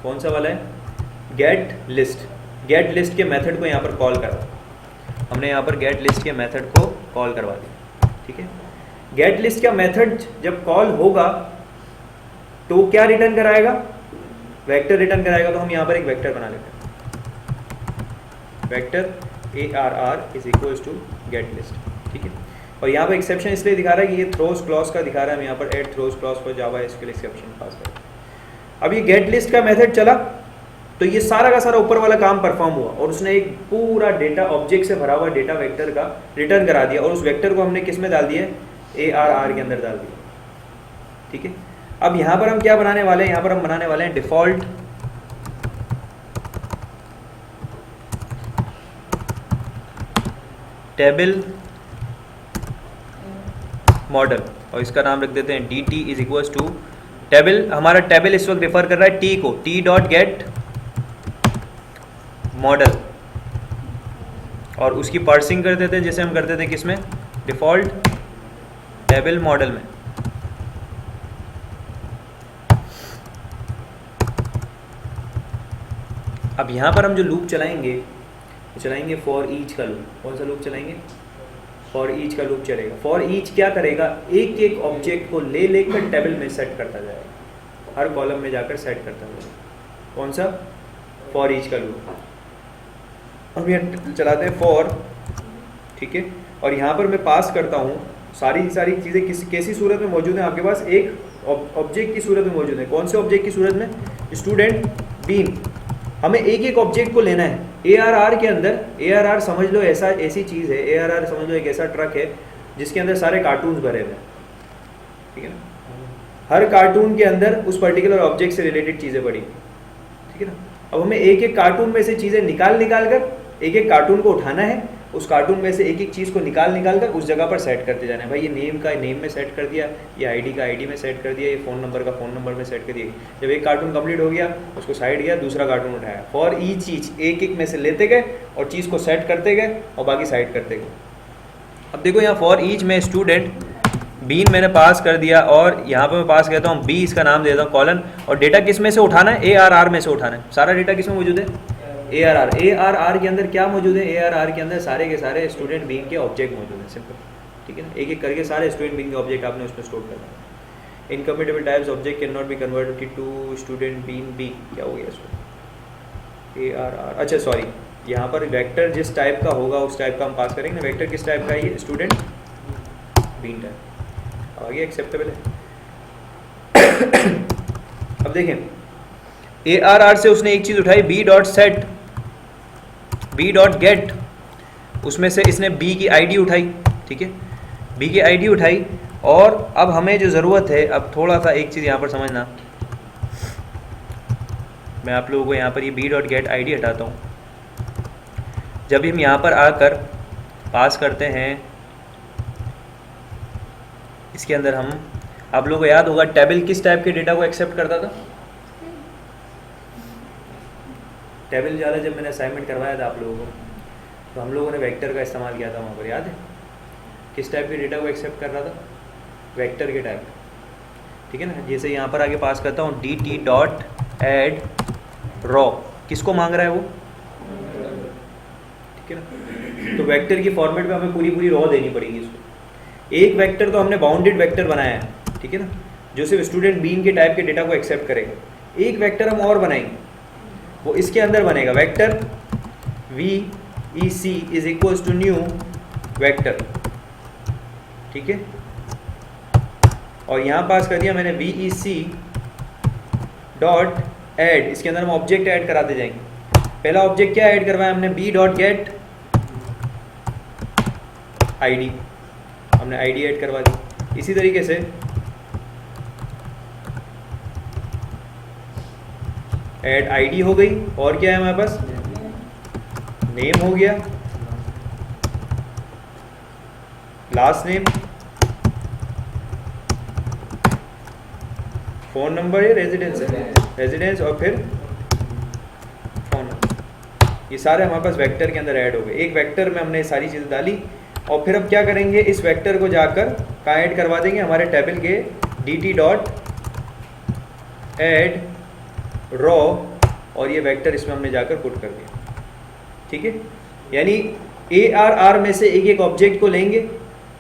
कौन सा वाला है? Gate list. गेट लिस्ट के मेथड को यहाँ पर कॉल करा, हमने यहाँ पर गेट लिस्ट के मेथड को कॉल करवा दिया, ठीक है। गेट लिस्ट का मेथड जब कॉल होगा तो क्या रिटर्न कराएगा? वेक्टर रिटर्न कराएगा। तो हम यहाँ पर एक वेक्टर बना लेते हैं, vector ARR is equals to get list, ठीक है। और यहाँ पर एक्सेप्शन इसलिए दिखा रहा है कि ये थ्रोस क्लॉज का दिखा रहा है, हम यहाँ पर ऐड थ्रोस क्लॉज पर जावा SQL एक्सेप्शन पास करें। अब ये गेट लिस्ट का मेथड चला तो ये सारा का सारा ऊपर वाला काम परफॉर्म हुआ, और उसने एक पूरा डेटा ऑब्जेक्ट से भरा हुआ डेटा वेक्टर का रिटर्न करा दिया, और उस वेक्टर को हमने किस में डाल दिया? ARR के अंदर डाल दिया, ठीक है। अब यहाँ पर हम क्या बनाने वाले हैं? यहाँ पर हम बनाने वाले हैं डिफॉल्ट टेबल मॉडल, और इसका नाम रख देते हैं DT is equals to table. हमारा टेबल इस वक्त रेफर कर रहा है T को, T डॉट गेट मॉडल, और उसकी पार्सिंग कर देते हैं जैसे हम करते थे किसमें? डिफॉल्ट टेबल मॉडल में। अब यहाँ पर हम जो लूप चलाएंगे तो चलाएंगे फॉर ईच का लूप। कौन सा लूप चलाएंगे? फॉर ईच का लूप चलेगा। फॉर ईच क्या करेगा? एक एक ऑब्जेक्ट को ले लेकर टेबल में सेट करता जाएगा, हर कॉलम में जाकर सेट करता जाएगा। कौन सा? फॉर ईच का लूप। हम यहाँ चलाते हैं फॉर, ठीक है, और यहाँ पर मैं पास करता हूँ सारी चीज़ें कैसी सूरत में मौजूद है आपके पास? एक ऑब्जेक्ट की सूरत में मौजूद है। कौन से ऑब्जेक्ट की सूरत में? Student bean. हमें एक एक ऑब्जेक्ट को लेना है। ARR के अंदर, ARR समझ लो ऐसी चीज़ है, ARR समझ लो एक ऐसा ट्रक है जिसके अंदर सारे कार्टून्स भरे हुए हैं, ठीक है ना। हर कार्टून के अंदर उस पर्टिकुलर ऑब्जेक्ट से रिलेटेड चीज़ें पड़ी, ठीक है ना। अब हमें एक एक कार्टून में से चीज़ें निकाल कर एक एक कार्टून को उठाना है, उस कार्टून में से एक एक चीज़ को निकाल कर उस जगह पर सेट करते जाना है। भाई ये नेम का नेम में सेट कर दिया, ये आईडी का आईडी में सेट कर दिया, ये फ़ोन नंबर का फ़ोन नंबर में सेट कर दिया। जब एक कार्टून कंप्लीट हो गया उसको साइड गया, दूसरा कार्टून उठाया। फॉर ईच चीज़ एक एक में से लेते गए और चीज़ को सेट करते गए और बाकी साइड करते गए। अब देखो यहाँ फॉर ईच में स्टूडेंट बीन मैंने पास कर दिया और यहाँ पर मैं पास कहता हूँ बी, इसका नाम दे देता हूँ कॉलन। और डेटा किस में से उठाना है? ARR में से उठाना है। सारा डेटा किस में मौजूद है? ARR के अंदर क्या मौजूद है? ARR के अंदर सारे के सारे स्टूडेंट बीन के ऑब्जेक्ट मौजूद हैं, सिंपल, ठीक है ना। एक एक करके सारे स्टूडेंट बीन के ऑब्जेक्ट आपने उसमें स्टोर करना है। Incompatible types object can not be converted to student bean B. क्या हो गया इसको? ARR, अच्छा सॉरी, यहाँ पर वेक्टर जिस टाइप का होगा उस टाइप का हम पास करेंगे ना। वेक्टर किस टाइप का है? ये स्टूडेंट बीन टाइप। आगे एक्सेप्टेबल है। अब देखें ARR से उसने एक चीज़ उठाई, बी डॉट गेट, उसमें से इसने बी की आईडी उठाई, ठीक है, बी की आईडी उठाई। और अब हमें जो ज़रूरत है, अब थोड़ा सा एक चीज़ यहाँ पर समझना, मैं आप लोगों को यहाँ पर ये B dot get I D हटाता हूँ। जब हम यहाँ पर आकर पास करते हैं इसके अंदर, हम, आप लोगों को याद होगा टेबल किस टाइप के डेटा को एक्सेप्ट करता था? टेबल वाला जब मैंने असाइनमेंट करवाया था आप लोगों को, तो हम लोगों ने वेक्टर का इस्तेमाल किया था वहाँ पर, याद है? किस टाइप के डेटा को एक्सेप्ट कर रहा था? वेक्टर के टाइप, ठीक है ना। जैसे यहाँ पर आगे पास करता हूँ dt डॉट एड रॉ, किसको मांग रहा है वो? ठीक है ना। तो वेक्टर की फॉर्मेट में हमें पूरी रॉ देनी पड़ेगी इसको। एक वेक्टर तो हमने बाउंडेड वेक्टर बनाया है, ठीक है ना, जो सिर्फ स्टूडेंट बीन के टाइप के डेटा को एक्सेप्ट करेगा। एक वेक्टर हम और बनाएंगे, वो इसके अंदर बनेगा vector VEC is equals to new vector, ठीक है। और यहाँ पास कर दिया मैंने VEC डॉट ऐड, इसके अंदर हम ऑब्जेक्ट ऐड कराते जाएंगे। पहला ऑब्जेक्ट क्या ऐड करवाया हमने? B डॉट गेट ID, हमने ID ऐड करवा दी। इसी तरीके से ऐड ID हो गई, और क्या है हमारे पास? नेम हो गया, लास्ट नेम, फ़ोन नंबर, या रेजिडेंस है, रेजिडेंस, और फिर फ़ोन नंबर। ये सारे हमारे पास वेक्टर के अंदर ऐड हो गए। एक वेक्टर में हमने सारी चीज़ें डाली, और फिर अब क्या करेंगे? इस वेक्टर को जाकर कहाँ ऐड करवा देंगे? हमारे टेबल के dt डॉट ऐड रॉ, और ये वेक्टर इसमें हमने जाकर पुट कर दिया, ठीक है। यानी ARR में से एक एक ऑब्जेक्ट को लेंगे,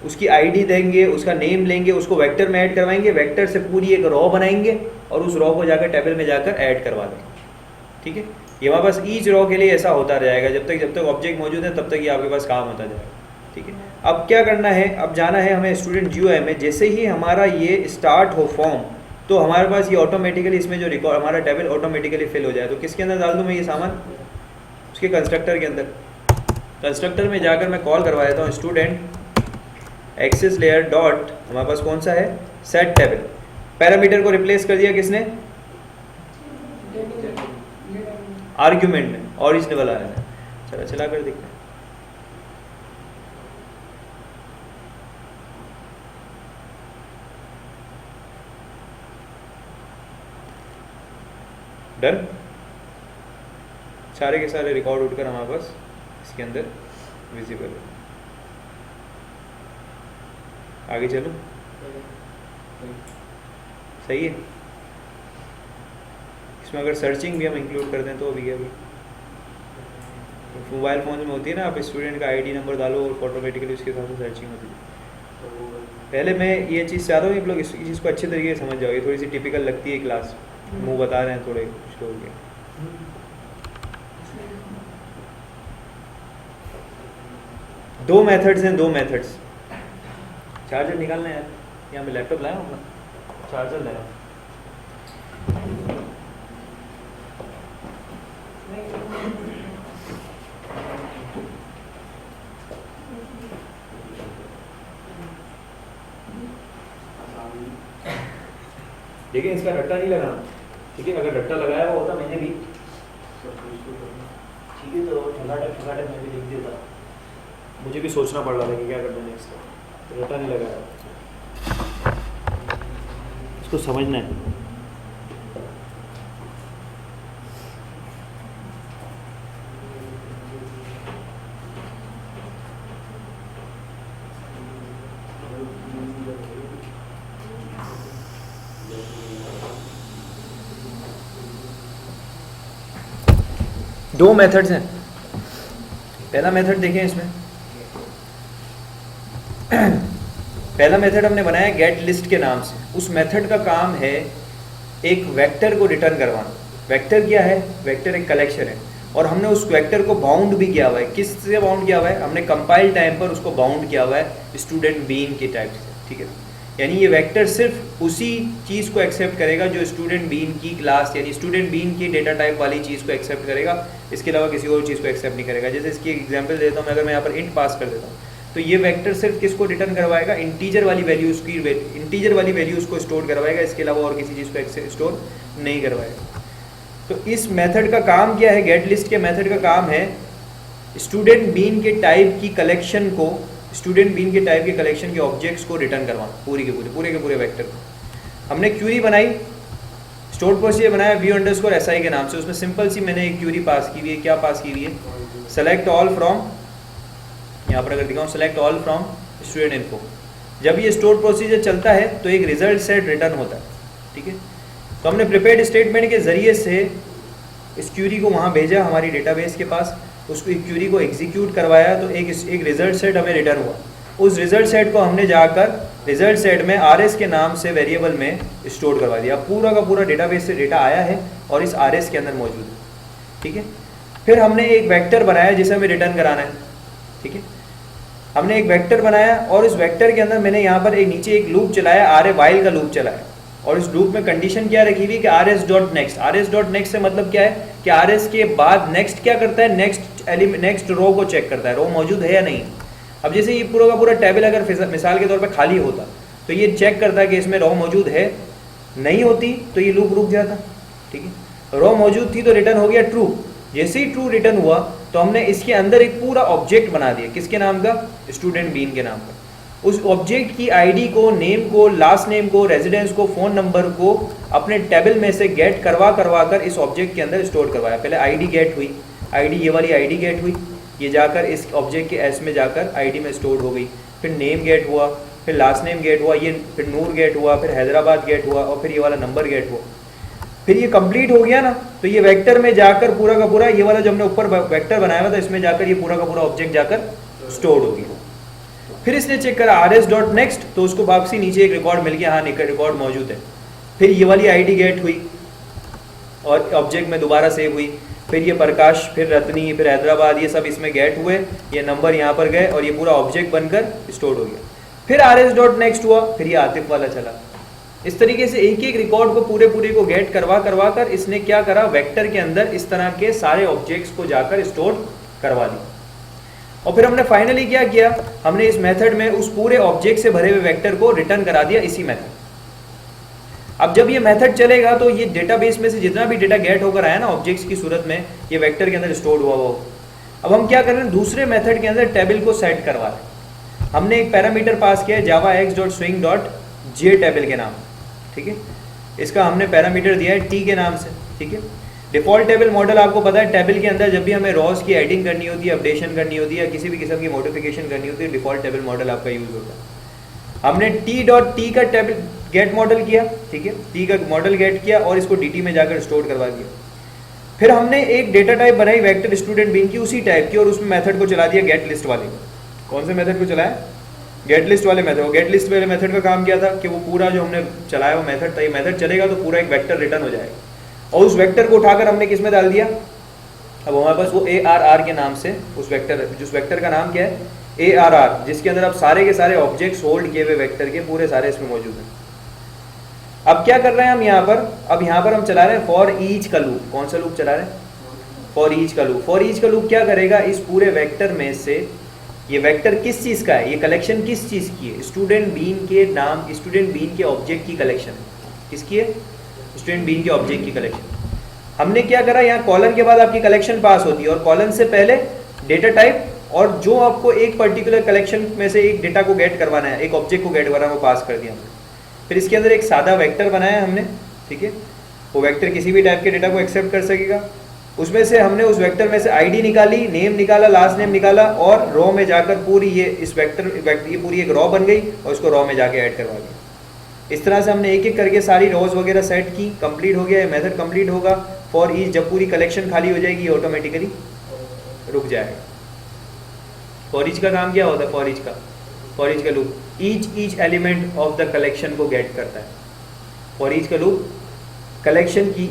उसकी ID देंगे, उसका नेम लेंगे, उसको वेक्टर में ऐड करवाएंगे, वेक्टर से पूरी एक रॉ बनाएंगे और उस रॉ को जाकर टेबल में जाकर ऐड करवा देंगे, ठीक है। ये हमारे पास ईच रॉ के लिए ऐसा होता रहेगा, जब तक ऑब्जेक्ट मौजूद है तब तक ये आपके पास काम होता जाएगा, ठीक है। अब क्या करना है? अब जाना है हमें स्टूडेंट GUI में। जैसे ही हमारा ये स्टार्ट हो फॉर्म, तो हमारे पास ये ऑटोमेटिकली इसमें जो रिकॉर्ड हमारा टेबल ऑटोमेटिकली फिल हो जाए। तो किसके अंदर डाल दूँ मैं ये सामान? उसके कंस्ट्रक्टर के अंदर। कंस्ट्रक्टर में जाकर मैं कॉल करवा देता हूँ स्टूडेंट एक्सेस लेयर डॉट, हमारे पास कौन सा है? Set table. पैरामीटर को रिप्लेस कर दिया किसने? आर्ग्यूमेंट में, ओरिजिनल वाला है। चला कर देखते हैं। डन। सारे के सारे रिकॉर्ड उठकर हमारे पास इसके अंदर विजिबल है। आगे चलो, सही है। इसमें अगर सर्चिंग भी हम इंक्लूड कर दें तो भी है, मोबाइल फ़ोन में होती है ना, आप स्टूडेंट का आईडी नंबर डालो और ऑटोमेटिकली उसके हिसाब से सर्चिंग होती है। पहले मैं ये चीज़ चाह रहा हूँ कि आप लोग इस चीज़ को अच्छे तरीके से समझ जाओ, ये थोड़ी सी टिपिकल लगती है क्लास, मुँह बता रहे हैं थोड़े कुछ हो गया। दो मेथड्स हैं, दो मेथड्स। चार्जर निकालना है यार, यहाँ मैं लैपटॉप लाया हूँ, चार्जर लाया। देखिए इसका रट्टा नहीं लगाना, ठीक है, अगर रट्टा लगाया हुआ होता मैंने भी, ठीक है, तो ठगाटे मैं भी लिख देता, मुझे भी सोचना पड़ रहा था कि क्या करना है नेक्स्ट, तो रट्टा नहीं लगाया, इसको समझना है। दो मेथड्स हैं। पहला मेथड देखें इसमें पहला मेथड हमने बनाया गेट लिस्ट के नाम से। उस मेथड का काम है एक वेक्टर को रिटर्न करवाना। वेक्टर क्या है? वेक्टर एक कलेक्शन है और हमने उस वेक्टर को बाउंड भी किया हुआ है। किस से बाउंड किया हुआ है? हमने कंपाइल टाइम पर उसको बाउंड किया हुआ है स्टूडेंट बीन के टाइप से, ठीक है। यानी ये वेक्टर सिर्फ उसी चीज़ को एक्सेप्ट करेगा जो स्टूडेंट बीन की क्लास यानी स्टूडेंट बीन की डेटा टाइप वाली चीज़ को एक्सेप्ट करेगा, इसके अलावा किसी और चीज़ को एक्सेप्ट नहीं करेगा। जैसे इसकी एग्जांपल देता हूँ मैं, अगर मैं यहाँ पर इंट पास कर देता हूँ तो ये वेक्टर सिर्फ किसको रिटर्न करवाएगा? इंटीजर वाली वैल्यूज़ की इंटीजर वाली वैल्यूज़ को स्टोर करवाएगा, इसके अलावा और किसी चीज़ को स्टोर नहीं करवाएगा। तो इस मेथड का काम क्या है? गेट लिस्ट के मेथड का काम है स्टूडेंट बीन के टाइप की कलेक्शन को, स्टूडेंट बीन के टाइप के कलेक्शन के ऑब्जेक्ट्स को रिटर्न करवाना, पूरे के पूरे वेक्टर को। हमने क्यूरी बनाई, स्टोर प्रोसीजर बनाया view_si के नाम से। उसमें सिंपल सी मैंने एक क्यूरी पास की हुई है। क्या पास की हुई है? सेलेक्ट ऑल फ्रॉम, यहाँ पर अगर दिखाऊँ, select all from student info. जब ये स्टोर प्रोसीजर चलता है तो एक रिजल्ट सेट रिटर्न होता है, ठीक है। तो हमने प्रिपेयर्ड स्टेटमेंट के जरिए से इस क्यूरी को वहाँ भेजा हमारी डेटाबेस के पास, उसको एक क्यूरी को एग्जीक्यूट करवाया तो एक रिजल्ट सेट हमें रिटर्न हुआ। उस रिजल्ट सेट को हमने जाकर रिजल्ट सेट में RS के नाम से वेरिएबल में स्टोर करवा दिया। पूरा का पूरा डेटाबेस से डेटा आया है और इस RS के अंदर मौजूद है, ठीक है। फिर हमने एक वेक्टर बनाया जिसे हमें रिटर्न कराना है, ठीक है। हमने एक वेक्टर बनाया और इस वेक्टर के अंदर मैंने यहाँ पर एक नीचे एक लूप चलाया, आर वाइल का लूप चलाया। और इस लूप में कंडीशन क्या रखी हुई कि RS.next। RS.next से मतलब क्या है कि RS के बाद नेक्स्ट क्या करता है? नेक्स्ट रो को चेक करता है, रो मौजूद है या नहीं। अब जैसे ये पूरा का पूरा टेबल अगर मिसाल के तौर पे खाली होता तो ये चेक करता है कि इसमें रो मौजूद है, नहीं होती तो ये लूप रुक जाता, ठीक है। रो मौजूद थी तो रिटर्न हो गया ट्रू। जैसे ही ट्रू रिटर्न हुआ तो हमने इसके अंदर एक पूरा ऑब्जेक्ट बना दिया। किसके नाम का? स्टूडेंट बीन के नाम का। उस ऑब्जेक्ट की आईडी को, नेम को, लास्ट नेम को, रेजिडेंस को, फ़ोन नंबर को अपने टेबल में से गेट करवा कर इस ऑब्जेक्ट के अंदर स्टोर करवाया। पहले आईडी गेट हुई, आईडी ये वाली आईडी गेट हुई, ये जाकर इस ऑब्जेक्ट के एस में जाकर आईडी में स्टोर हो गई। फिर नेम गेट हुआ, फिर लास्ट नेम गेट हुआ, ये फिर नूर गेट हुआ, फिर हैदराबाद गेट हुआ और फिर ये वाला नंबर गेट हुआ। फिर ये कंप्लीट हो गया ना, तो ये वेक्टर में जाकर पूरा का पूरा ये वाला जो हमने ऊपर वेक्टर बनाया हुआ था इसमें जाकर ये पूरा का पूरा ऑब्जेक्ट जाकर स्टोर हो गया। फिर इसने चेक करा RS.next तो उसको वापसी नीचे एक रिकॉर्ड मिल गया, हाँ रिकॉर्ड मौजूद है। फिर ये वाली आईडी गेट हुई और ऑब्जेक्ट में दोबारा सेव हुई। फिर ये प्रकाश, फिर रत्नी, फिर हैदराबाद, ये सब इसमें गेट हुए, ये नंबर यहाँ पर गए और ये पूरा ऑब्जेक्ट बनकर स्टोर हो गया। फिर RS.next हुआ, फिर ये आतिफ वाला चला। इस तरीके से एक एक रिकॉर्ड को पूरे को गेट करवा कर इसने क्या करा? वेक्टर के अंदर इस तरह के सारे ऑब्जेक्ट्स को जाकर स्टोर करवा दिया। और फिर हमने फाइनली क्या किया? हमने इस मेथड में उस पूरे ऑब्जेक्ट से भरे हुए वेक्टर को रिटर्न करा दिया इसी मेथड। अब जब ये मेथड चलेगा तो ये डेटाबेस में से जितना भी डेटा गेट होकर आया ना ऑब्जेक्ट्स की सूरत में, ये वेक्टर के अंदर स्टोर हुआ वो। अब हम क्या कर रहे हैं? दूसरे मेथड के अंदर टेबल को सेट करवा रहे हैं। हमने एक पैरामीटर पास किया है javax.swing.jTable के नाम, ठीक है। इसका हमने पैरामीटर दिया है t के नाम से, ठीक है। डिफॉल्ट टेबल मॉडल आपको पता है, टेबल के अंदर जब भी हमें रॉज की एडिंग करनी होती है, अपडेशन करनी होती है, किसी भी किस्म की मॉडिफिकेशन करनी होती है, डिफॉल्ट टेबल मॉडल आपका यूज होता है। हमने t.t का टेबल गेट मॉडल किया, ठीक है, t का मॉडल गेट किया और इसको dt में जाकर स्टोर करवा दिया। फिर हमने एक डेटा टाइप बनाई वेक्टर स्टूडेंट बीन की उसी टाइप की, और उसमें मेथड को चला दिया गेट लिस्ट वाले। कौन से मेथड को चलाया? गेट लिस्ट वाले मेथड। गेट लिस्ट वाले मेथड का काम क्या था कि वो पूरा जो हमने चलाया वो मेथड था, ये मेथड चलेगा तो पूरा एक वेक्टर रिटर्न हो जाएगा, और उस वेक्टर को उठाकर हमने किस में डाल दिया? अब हमारे पास वो ARR के नाम से उस वेक्टर का नाम क्या है? ARR, जिसके अंदर अब सारे के सारे ऑब्जेक्ट्स होल्ड किए हुए वेक्टर के पूरे सारे इसमें मौजूद हैं। अब क्या कर रहे हैं हम यहाँ पर? अब यहाँ पर हम चला रहे हैं फॉर ईच का लूप। कौन सा लूप चला रहे हैं? फॉर ईच का लूप। फॉर ईच का लूप क्या करेगा? इस पूरे वेक्टर में से ये वेक्टर किस चीज का है, ये कलेक्शन किस चीज की है? स्टूडेंट बीन के नाम, स्टूडेंट बीन के ऑब्जेक्ट की कलेक्शन है। किसकी है? स्टूडेंट बीन के ऑब्जेक्ट की कलेक्शन। हमने क्या करा, यहाँ कॉलन के बाद आपकी कलेक्शन पास होती है, और कॉलन से पहले डेटा टाइप, और जो आपको एक पर्टिकुलर कलेक्शन में से एक डेटा को गेट करवाना है, एक ऑब्जेक्ट को गेट करवाना है, वो पास कर दिया हमने। फिर इसके अंदर एक सादा वेक्टर बनाया हमने, ठीक है, वो वेक्टर किसी भी टाइप के डेटा को एक्सेप्ट कर सकेगा। उसमें से हमने उस वेक्टर में से आईडी निकाली, नेम निकाला, लास्ट नेम निकाला, और रॉ में जाकर पूरी ये इस वेक्टर ये पूरी एक रॉ बन गई, और इसको रॉ में जाके ऐड करवा दिया। इस तरह से हमने एक एक करके सारी रॉज वगैरह सेट की। कंप्लीट हो गया, ये मेथड कंप्लीट होगा। फॉर ईच, जब पूरी कलेक्शन खाली हो जाएगी, ऑटोमेटिकली रुक जाएगा। फॉर ईच का काम क्या होता है? फॉर ईच का loop each element of the collection को गेट करता है। फॉर ईच का लूप कलेक्शन की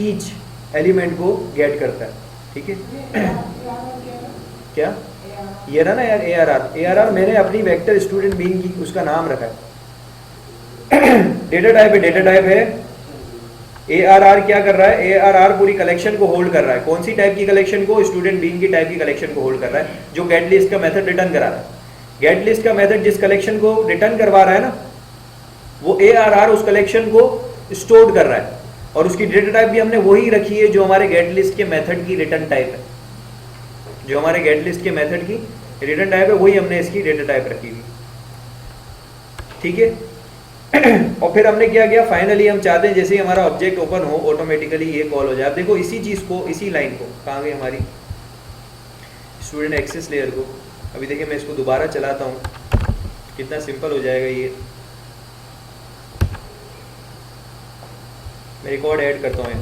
ईच एलिमेंट को गेट करता है, ठीक है। क्या ये रहा ना यार, ARR मैंने अपनी वेक्टर स्टूडेंट बीन की उसका नाम रखा है। डेटा टाइप है ARR। क्या कर रहा है? ARR पूरी कलेक्शन को होल्ड कर रहा है। कौन सी टाइप की कलेक्शन को? स्टूडेंट बीन की टाइप की कलेक्शन को होल्ड कर रहा है, जो गेट लिस्ट का मेथड रिटर्न करा रहा है। गेट लिस्ट का मेथड जिस कलेक्शन को रिटर्न करवा रहा है ना, वो ARR उस कलेक्शन को स्टोर कर रहा है, और उसकी डेटा टाइप भी हमने वही रखी है जो हमारे गेट लिस्ट के मेथड की रिटर्न टाइप है। जो हमारे गेट लिस्ट के मेथड की रिटर्न टाइप है, वही हमने इसकी डेटा टाइप रखी हुई, ठीक है। और फिर हमने क्या किया? फाइनली हम चाहते हैं जैसे ही हमारा ऑब्जेक्ट ओपन हो, ऑटोमेटिकली ये कॉल हो जाए। अब देखो इसी चीज को, इसी लाइन को, कहाँ गई हमारी स्टूडेंट एक्सेस लेयर को? अभी देखिए मैं इसको दोबारा चलाता हूँ, कितना सिंपल हो जाएगा ये। मैं रिकॉर्ड ऐड करता हूँ।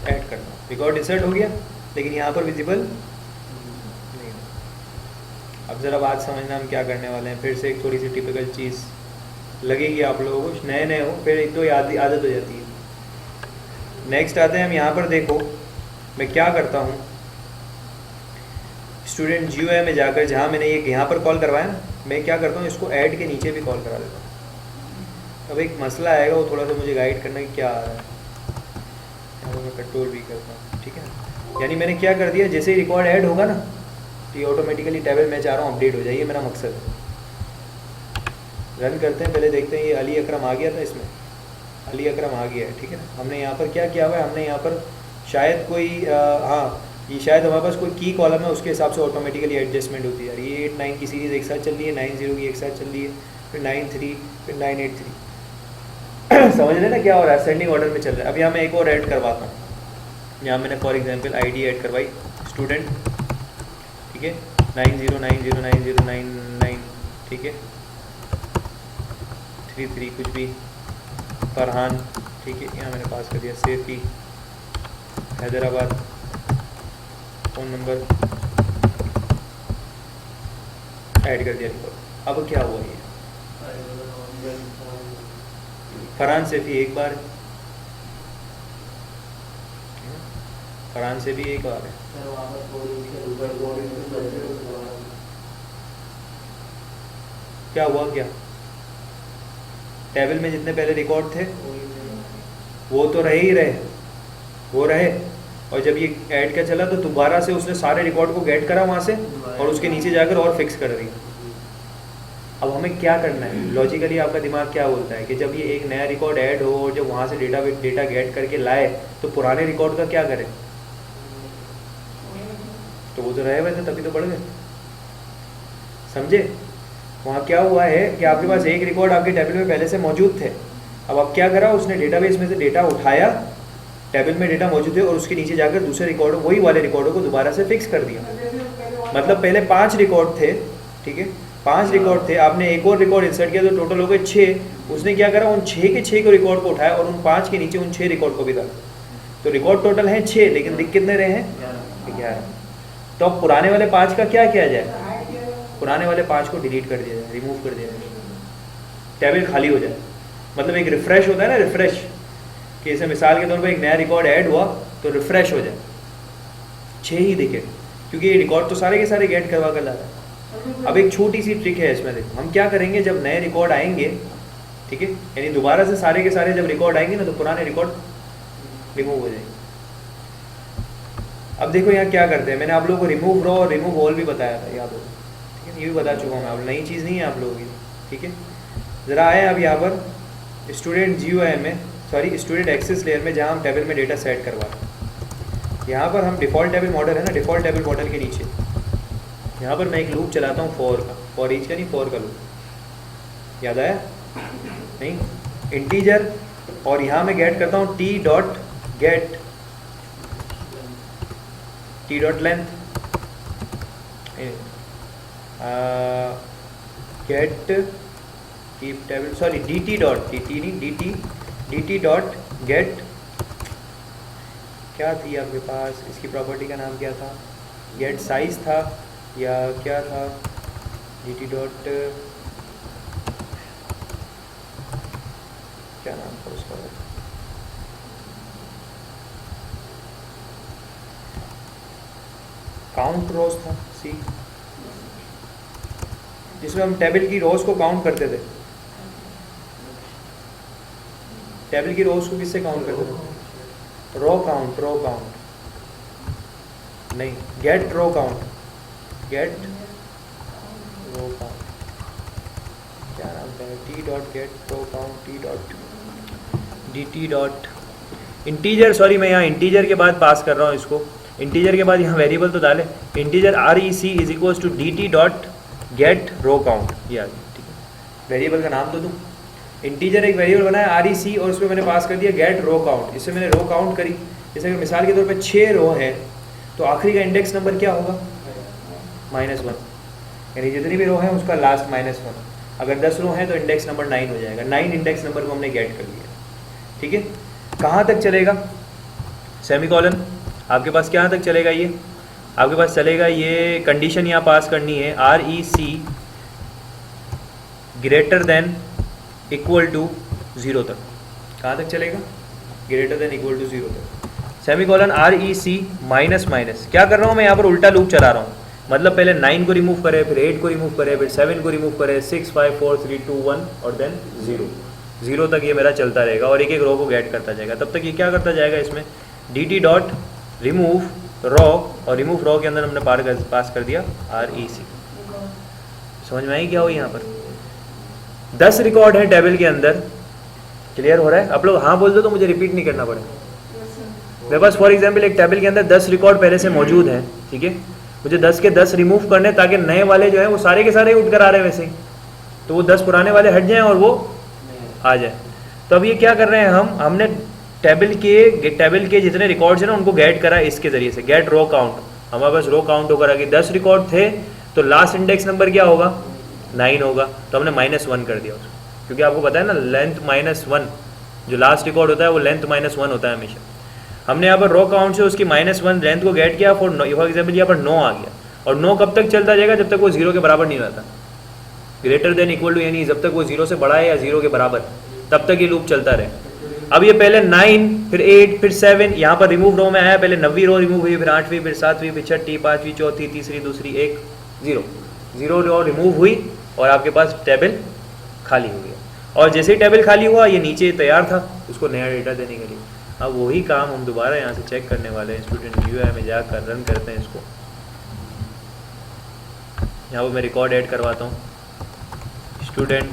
ऐड करना, रिकॉर्ड इंसर्ट हो गया, लेकिन यहाँ पर विजिबल नहीं। अब ज़रा बात समझना हम क्या करने वाले हैं। फिर से एक थोड़ी सी टिपिकल चीज़ लगेगी आप लोगों को, नए हो, फिर एक तो आदत हो जाती है। नेक्स्ट आते हैं हम यहाँ पर। देखो मैं क्या करता हूँ, स्टूडेंट GUI में जाकर जहाँ मैंने ये यहाँ पर कॉल करवाया ना, मैं क्या करता हूँ, इसको ऐड के नीचे भी कॉल करा देता हूँ। अब एक मसला आएगा, वो थोड़ा सा मुझे गाइड करना कि क्या आ रहा है। मैं कंट्रोल भी करता हूँ, ठीक है। यानी मैंने क्या कर दिया, जैसे ही रिकॉर्ड ऐड होगा ना, तो ये ऑटोमेटिकली टेबल मैं चाह रहा हूँ अपडेट हो जाए, ये मेरा मकसद है। रन करते हैं, पहले देखते हैं। ये अली अकरम आ गया था, इसमें अली अकरम आ गया है, ठीक है ना। हमने यहाँ पर क्या किया हुआ है, हमने यहाँ पर शायद कोई हाँ, ये शायद हमारे पास कोई की कॉलम है, उसके हिसाब से ऑटोमेटिकली एडजस्टमेंट होती है। ये 8-9 की सीरीज़ एक साथ चल रही है, 9-0 की एक साथ चल रही है, फिर 9-3, फिर 9-8-3। समझ रहे ना क्या हो रहा है, असेंडिंग ऑर्डर में चल रहा है। अब यहाँ मैं एक और ऐड करवाता हूँ। यहाँ मैंने फॉर एग्जांपल आईडी ऐड करवाई स्टूडेंट, ठीक है, 90909099, ठीक है, 33 कुछ भी, फरहान, ठीक है, यहाँ मैंने पास कर दिया, Saifee, Hyderabad, phone number add कर दिया। अब क्या हुआ, ये फरहान सेफी एक बार, फरहान से भी एक बार है। क्या हुआ, क्या टेबल में जितने पहले रिकॉर्ड थे वो तो रहे ही रहे, वो रहे, और जब ये ऐड का चला तो दोबारा से उसने सारे रिकॉर्ड को गेट करा वहाँ से, और उसके नीचे जाकर और फिक्स कर दिया। अब हमें क्या करना है, लॉजिकली आपका दिमाग क्या बोलता है कि जब ये एक नया रिकॉर्ड ऐड हो और जब वहाँ से डेटा गेट करके लाए, तो पुराने रिकॉर्ड का क्या करें? तो वो तो रहे हुए थे, तभी तो बढ़ गए, समझे। वहाँ क्या हुआ है कि आपके पास एक रिकॉर्ड आपके टेबल में पहले से मौजूद थे। अब क्या करा, उसने डेटाबेस में से डेटा उठाया, टेबल में डेटा मौजूद है और उसके नीचे जाकर दूसरे रिकॉर्ड वही वाले रिकॉर्डों को दोबारा से फिक्स कर दिया। मतलब पहले 5 रिकॉर्ड थे, ठीक है, 5 रिकॉर्ड थे, आपने एक और रिकॉर्ड इंसर्ट किया तो टोटल हो गए 6। उसने क्या करा, उन 6 के 6 को रिकॉर्ड को उठाया और उन 5 के नीचे उन 6 रिकॉर्ड को भी डाला। तो रिकॉर्ड टोटल है 6, लेकिन दिख कितने रहे हैं, 11। तो अब पुराने वाले 5 का क्या किया जाए, पुराने वाले 5 को डिलीट कर दिया जाए, रिमूव कर दिया जाए, टेबल खाली हो जाए। मतलब एक रिफ्रेश होता है ना, रिफ्रेश, कि जैसे मिसाल के तौर पर एक नया रिकॉर्ड ऐड हुआ तो रिफ्रेश हो जाए, 6 ही दिखे, क्योंकि ये रिकॉर्ड तो सारे के सारे गेट करवा कर ला रहा है। अब एक छोटी सी ट्रिक है इसमें, देखो हम क्या करेंगे, जब नए रिकॉर्ड आएंगे, ठीक है, यानी दोबारा से सारे के सारे जब रिकॉर्ड आएंगे ना, तो पुराने रिकॉर्ड रिमूव हो जाएंगे। अब देखो यहाँ क्या करते हैं, मैंने आप लोगों को रिमूव रॉ और रिमूव ऑल भी बताया था, याद हो, ठीक है, ये भी बता चुका हूँ मैं, अब नई चीज़ नहीं है आप लोगों की, ठीक है। ज़रा आए अब यहाँ पर स्टूडेंट GUI में, सॉरी स्टूडेंट एक्सेस लेयर में, जहाँ हम टेबल में डेटा सेट करवा रहे हैं। यहाँ पर हम डिफ़ॉल्ट टेबल मॉडल है ना, डिफ़ॉल्ट टेबल मॉडल के नीचे यहाँ पर मैं एक लूप चलाता हूँ फॉर का, फॉर ईच का नहीं, फॉर का लूप, याद आया नहीं, इंटीजर, और यहाँ मैं गेट करता हूँ T dot get T dot length, get keep table, sorry dt dot dt नहीं dt डॉट गेट, क्या थी आपके पास इसकी प्रॉपर्टी का नाम क्या था, गेट साइज था या क्या था, dt डॉट क्या नाम था उसका, काउंट रोज था सी, जिसमें हम टेबल की रोज को काउंट करते थे। टेबल की रोज को किससे काउंट करते थे, रो काउंट, रो काउंट नहीं, get row count, get row count, क्या नाम था, T dot get row count, T dot dt dot integer, sorry मैं यहाँ इंटीजर के बाद पास कर रहा हूँ इसको, इंटीजर के बाद यहाँ वेरिएबल तो डाले, integer REC is equals to dt dot get row count, ये आ गया, ठीक है, वेरिएबल का नाम तो दूँ, इंटीजर एक वेरिएबल बनाया REC और उसमें मैंने पास कर दिया गेट रो काउंट, इससे मैंने रो काउंट करी, जैसे कि मिसाल के तौर पे 6 रो है तो आखिरी का इंडेक्स नंबर क्या होगा, -1, यानी जितनी भी रो है उसका लास्ट -1, अगर 10 रो हैं तो इंडेक्स नंबर 9 हो जाएगा, 9 इंडेक्स नंबर को हमने गेट कर लिया, ठीक है। कहाँ तक चलेगा, सेमीकोलन, आपके पास कहाँ तक चलेगा, ये आपके पास चलेगा, ये कंडीशन यहाँ पास करनी है, REC greater than equal to 0 तक, कहाँ तक चलेगा, ग्रेटर देन इक्वल टू 0 तक, सेमीकोलन REC माइनस माइनस, क्या कर रहा हूँ मैं यहाँ पर उल्टा लूप चला रहा हूँ, मतलब पहले 9 को रिमूव करे, फिर 8 को रिमूव करे, फिर 7 को रिमूव करे, 6 5 4 3 2 1 और देन 0 तक ये मेरा चलता रहेगा और एक एक रो को गेट करता जाएगा। तब तक ये क्या करता जाएगा, इसमें dt डॉट रिमूव रॉ, और रिमूव रॉ के अंदर हमने पास कर दिया REC। समझ में आई क्या हो, यहाँ पर 10 रिकॉर्ड है टेबल के अंदर, क्लियर हो रहा है, आप लोग हाँ बोल दो तो मुझे रिपीट नहीं करना पड़ेगा। मेरे पास फॉर एग्जाम्पल एक टेबल के अंदर 10 रिकॉर्ड पहले से मौजूद हैं, ठीक है, मुझे 10 के 10 रिमूव करने, ताकि नए वाले जो है वो सारे के सारे उठ कर आ रहे हैं वैसे ही, तो वो 10 पुराने वाले हट जाएं और वो आ जाए। तो अब ये क्या कर रहे हैं, हमने टेबल के जितने रिकॉर्ड्स हैं ना उनको गेट करा इसके ज़रिए से, गेट रो काउंट, हमारे पास रो काउंट होकर आ गई, 10 रिकॉर्ड थे तो लास्ट इंडेक्स नंबर क्या होगा, 9 होगा, तो हमने -1 कर दिया उसको, क्योंकि आपको पता है ना लेंथ -1, जो लास्ट रिकॉर्ड होता है वो लेंथ -1 होता है हमेशा। हमने यहाँ पर रो काउंट से उसकी -1 लेंथ को गेट किया, फॉर एग्जाम्पल यहाँ पर 9 आ गया, और 9 कब तक चलता जाएगा, जब तक वो 0 के बराबर नहीं रहता, ग्रेटर देन इक्वल टू, यानी जब तक वो 0 से बड़ा है या 0 के बराबर, तब तक ये लूप चलता रहे। अब ये पहले 9 फिर 8 फिर 7, यहाँ पर रिमूव रो में आया, पहले 9वीं रो रिमूव हुई, फिर 8वीं, फिर 7वीं, फिर 6ठी, 5वीं, 4थी, तीसरी, दूसरी, 1 0 रो रिमूव हुई और आपके पास टेबल खाली हो गया। और जैसे ही टेबल खाली हुआ ये नीचे तैयार था उसको नया डेटा देने के लिए। अब वही काम हम दोबारा यहाँ से चेक करने वाले हैं, स्टूडेंट GUI में जाकर रन करते हैं इसको। यहाँ पर मैं रिकॉर्ड ऐड करवाता हूँ, स्टूडेंट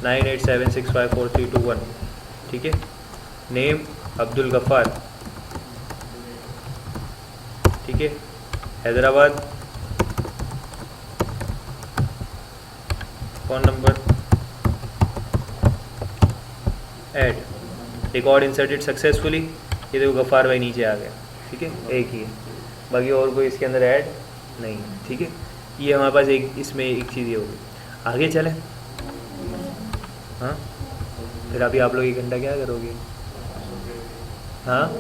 987654321, ठीक है, नेम अब्दुल गफ़ार, ठीक है, Hyderabad, phone number, add, record inserted successfully, ये देखो गफ़ार भाई नीचे आ गया, ठीक है, एक ही है, बाकी और कोई इसके अंदर ऐड नहीं है, ठीक है। ये हमारे पास एक इसमें एक चीज़ ये होगी। आगे चलें। हाँ, फिर अभी आप लोग 1 घंटा क्या करोगे? हाँ,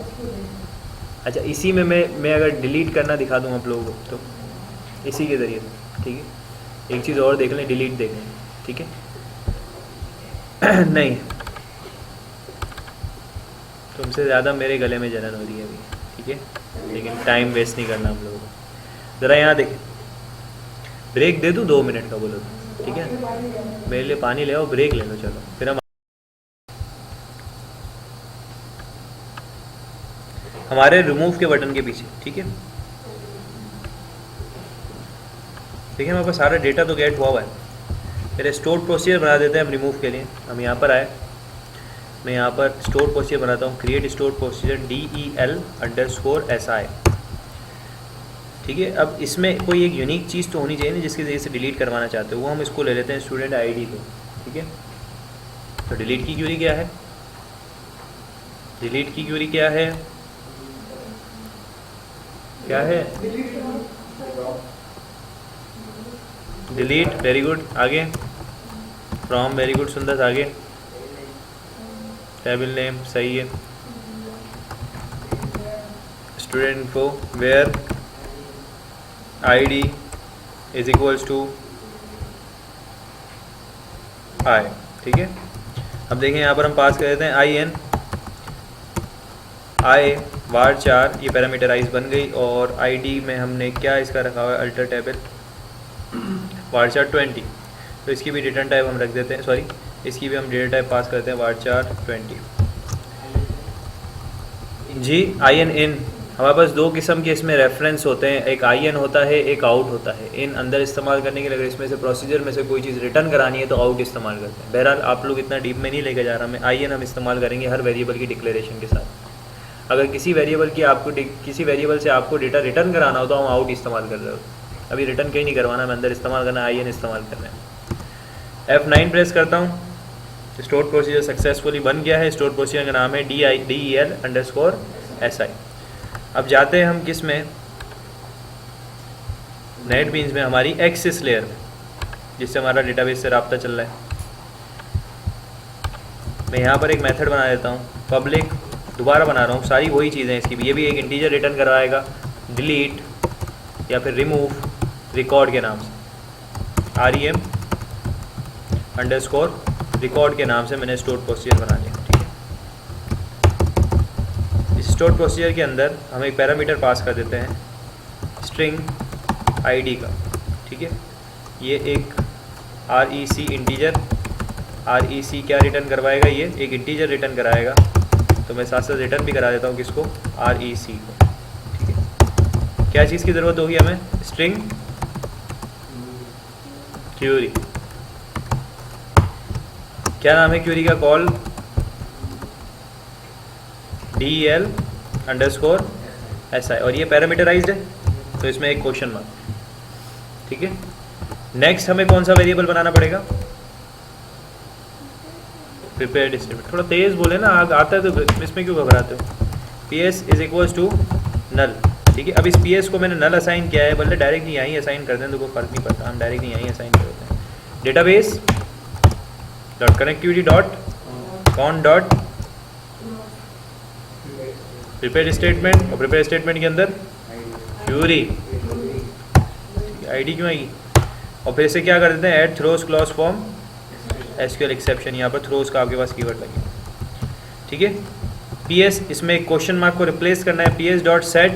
अच्छा, इसी में मैं अगर डिलीट करना दिखा दूँ आप लोगों को तो इसी के ज़रिए से, ठीक है। एक चीज़ और देख लें, डिलीट देख लें, ठीक है। नहीं, तुमसे ज़्यादा मेरे गले में जलन हो रही है अभी, ठीक है, लेकिन टाइम वेस्ट नहीं करना हम लोगों को। ज़रा यहाँ देखें, ब्रेक दे दूँ 2 मिनट का, बोलो तो, ठीक है। मेरे लिए पानी ले आओ, ब्रेक ले लो, चलो फिर हम हमारे रिमूव के बटन के पीछे, ठीक है। देखिए हमारे पास सारा डेटा तो गेट हुआ है। फिर स्टोर प्रोसीजर बना देते हैं हम रिमूव के लिए। हम यहाँ पर आए, मैं यहाँ पर स्टोर प्रोसीजर बनाता हूँ, क्रिएट स्टोर प्रोसीजर DEL_SI, ठीक है। अब इसमें कोई एक यूनिक चीज़ तो होनी चाहिए ना जिसकी वजह से डिलीट करवाना चाहते हो, वो हम इसको ले लेते हैं स्टूडेंट ID को, ठीक है। तो डिलीट की क्यूरी क्या है? डिलीट की क्यूरी क्या है? क्या है? Delete, very good. आगे फ्रॉम, वेरी गुड सुंदर। आगे टेबल नेम, सही है। Student info where ID is equals to I, ठीक है। अब देखें यहाँ पर हम पास कर देते हैं IN var4, ये पैरामीटराइज बन गई। और ID में हमने क्या इसका रखा हुआ है, अल्टर टेबल var4 20, तो इसकी भी रिटर्न टाइप हम रख देते हैं, सॉरी इसकी भी हम डेटा टाइप पास करते हैं var4 20 जी। IN इन, हमारे पास 2 किस्म के इसमें रेफरेंस होते हैं, एक IN होता है, एक आउट होता है। इन अंदर इस्तेमाल करने के लिए अगर इसमें से प्रोसीजर में से कोई चीज़ रिटर्न करानी है तो आउट इस्तेमाल करते हैं। बहरहाल आप लोग इतना डीप में नहीं लेकर जा रहा, मैं IN हम इस्तेमाल करेंगे हर वेरिएबल की डिक्लेरेशन के साथ। अगर किसी वेरिएबल की आपको किसी वेरिएबल से आपको डेटा रिटर्न कराना हो तो हम आउट इस्तेमाल कर रहे हो। अभी रिटर्न कहीं नहीं करवाना, मैं अंदर इस्तेमाल करना है, IN इस्तेमाल करना है। F9 प्रेस करता हूँ, स्टोर प्रोसीजर सक्सेसफुली बन गया है। स्टोर प्रोसीजर का नाम है DEL_SI। अब जाते हैं हम किस में, नेटबीन्स में, हमारी एक्सेस लेयर में, जिससे हमारा डेटाबेस से रब्ता चल रहा है। मैं यहाँ पर एक मेथड बना देता हूँ, पब्लिक, दोबारा बना रहा हूँ, सारी वही चीज़ें इसकी भी। ये भी एक इंटीजर रिटर्न करवाएगा, डिलीट या फिर रिमूव रिकॉर्ड के नाम से, REM_रिकॉर्ड के नाम से मैंने स्टोर प्रोसीजर बना लिया, ठीक है। इस स्टोर प्रोसीजर के अंदर हम एक पैरामीटर पास कर देते हैं स्ट्रिंग ID का, ठीक है। ये एक REC इंटीजर, REC क्या रिटर्न करवाएगा, ये एक इंटीजर रिटर्न कराएगा, तो मैं साथ साथ रिटर्न भी करा देता हूँ किसको, REC को, ठीक है। क्या चीज़ की ज़रूरत होगी हमें, स्ट्रिंग क्यूरी। क्या नाम है क्यूरी का, कॉल DEL_SI, और ये पैरामीटराइज्ड है तो इसमें एक क्वेश्चन मार्क, ठीक है। नेक्स्ट हमें कौन सा वेरिएबल बनाना पड़ेगा, प्रिपेयर्ड स्टेटमेंट। थोड़ा तेज़ बोले ना, आता है तो इसमें क्यों घबराते हो। PS is equals to null, ठीक है। अब इस PS को मैंने नल असाइन किया है, बोले डायरेक्ट यहीं असाइन कर दें तो कोई फ़र्क नहीं पड़ता, हम डायरेक्ट यहीं असाइन कर देते हैं। Database dot connectivity dot con dot prepared statement, और प्रिपेयर्ड स्टेटमेंट के अंदर क्यूरी, ID क्यों आएगी। और फिर से क्या कर देते हैं, add throws clause form SQL exception, यहाँ पर थ्रोज का आपके पास कीवर्ड लगे, ठीक है। PS, इसमें एक क्वेश्चन मार्क को रिप्लेस करना है, PS डॉट सेट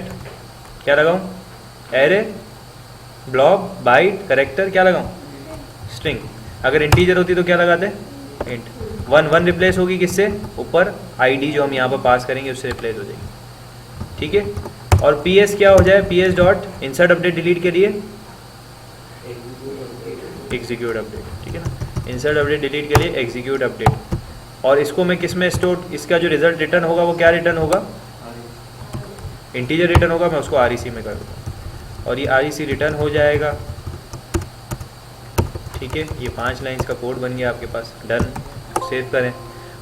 क्या लगाऊँ, एरे ब्लॉक बाइट करेक्टर क्या लगाऊँ, स्ट्रिंग। अगर इंटीजर होती तो क्या लगाते, इंट। 1 रिप्लेस होगी किससे, ऊपर ID जो हम यहाँ पर पास करेंगे उससे रिप्लेस हो जाएगी, ठीक है। और PS क्या हो जाए, PS dot insert update delete के लिए एग्जीक्यूट अपडेट, ठीक है ना। इंसर्ट अपडेट डिलीट के लिए एग्जीक्यूट अपडेट। और इसको मैं किस में स्टोर, इसका जो रिजल्ट रिटर्न होगा वो क्या रिटर्न होगा, इंटीजर रिटर्न होगा, मैं उसको REC में कर दूँगा और ये REC रिटर्न हो जाएगा, ठीक है। ये 5 लाइन्स का कोड बन गया आपके पास, डन, सेव करें।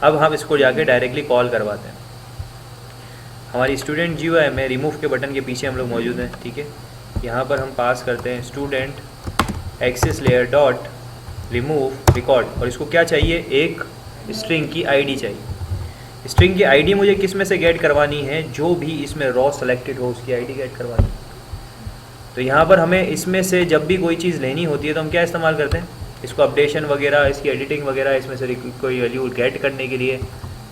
अब हम इसको जाके डायरेक्टली कॉल करवाते हैं। हमारी स्टूडेंट GUI में रिमूव के बटन के पीछे हम लोग मौजूद हैं, ठीक है। यहाँ पर हम पास करते हैं student access layer dot remove record, और इसको क्या चाहिए, एक स्ट्रिंग की आईडी चाहिए। स्ट्रिंग की आईडी मुझे किस में से गेट करवानी है, जो भी इसमें रॉ सेलेक्टेड हो उसकी आईडी गेट करवानी है। तो यहाँ पर हमें इसमें से जब भी कोई चीज़ लेनी होती है तो हम क्या इस्तेमाल करते हैं, इसको अपडेशन वगैरह, इसकी एडिटिंग वगैरह, इसमें से कोई वैल्यू गेट करने के लिए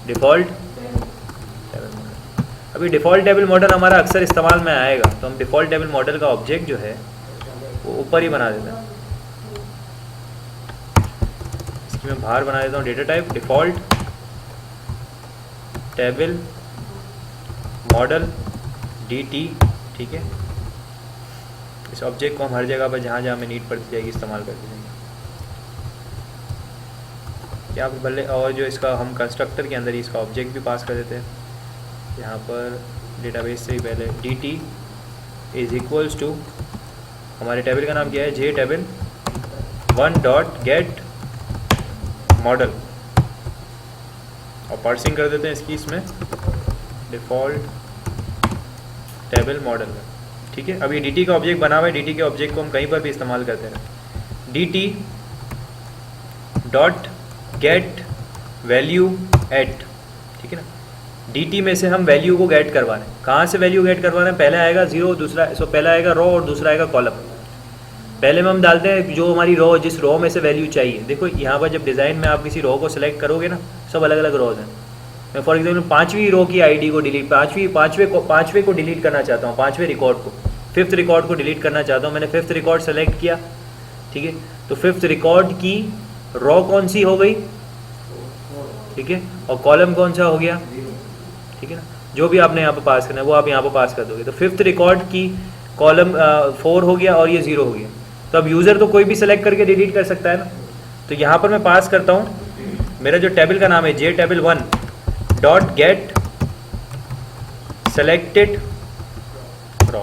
डिफ़ॉल्ट टेबल मॉडल। अभी डिफ़ॉल्ट टेबल मॉडल हमारा अक्सर इस्तेमाल में आएगा, तो हम डिफ़ॉल्ट टेबल मॉडल का ऑब्जेक्ट जो है वो ऊपर ही बना देते हैं। इसकी मैं बाहर बना देता हूँ data type default table model DT, ठीक है। इस ऑब्जेक्ट को हम हर जगह पर जहाँ जहाँ हमें नीड पड़ती जाएगी इस्तेमाल करते जाएंगे। क्या भले, और जो इसका हम कंस्ट्रक्टर के अंदर ही इसका ऑब्जेक्ट भी पास कर देते हैं। यहाँ पर डेटाबेस से ही पहले DT इज़ इक्वल्स टू, हमारे टेबल का नाम क्या है, J table 1 dot gate model, और पार्सिंग कर देते हैं इसकी इसमें डिफ़ॉल्ट टेबल मॉडल में, ठीक है। अब ये DT का ऑब्जेक्ट बना हुआ है, DT के ऑब्जेक्ट को हम कहीं पर भी इस्तेमाल करते हैं। DT dot get value at, ठीक है ना। DT में से हम वैल्यू को गेट करवा रहे हैं। कहाँ से वैल्यू गेट करवा रहे हैं, पहले आएगा जीरो, दूसरा पहला आएगा रो और दूसरा आएगा कॉलम। पहले में हम डालते हैं जो हमारी रो, जिस रो में से वैल्यू चाहिए। देखो यहाँ पर जब डिज़ाइन में आप किसी रो को सिलेक्ट करोगे ना, सब अलग अलग रोज हैं। मैं फॉर एग्जाम्पल 5वीं रो की आईडी को डिलीट, पाँचवें को डिलीट करना चाहता हूँ, 5वें रिकॉर्ड को, 5th रिकॉर्ड को डिलीट करना चाहता हूँ। मैंने 5th रिकॉर्ड सेलेक्ट किया, ठीक है। तो 5th रिकॉर्ड की रो कौन सी हो गई, ठीक है, और कॉलम कौन सा हो गया, ठीक है ना। जो भी आपने यहाँ पर पास करना है वो आप यहाँ पर पास कर दोगे। तो 5th रिकॉर्ड की कॉलम 4 हो गया और ये 0 हो गया। तो अब यूज़र तो कोई भी सेलेक्ट करके डिलीट कर सकता है ना। तो यहाँ पर मैं पास करता हूँ, मेरा जो टेबल का नाम है J table 1 dot get selected raw,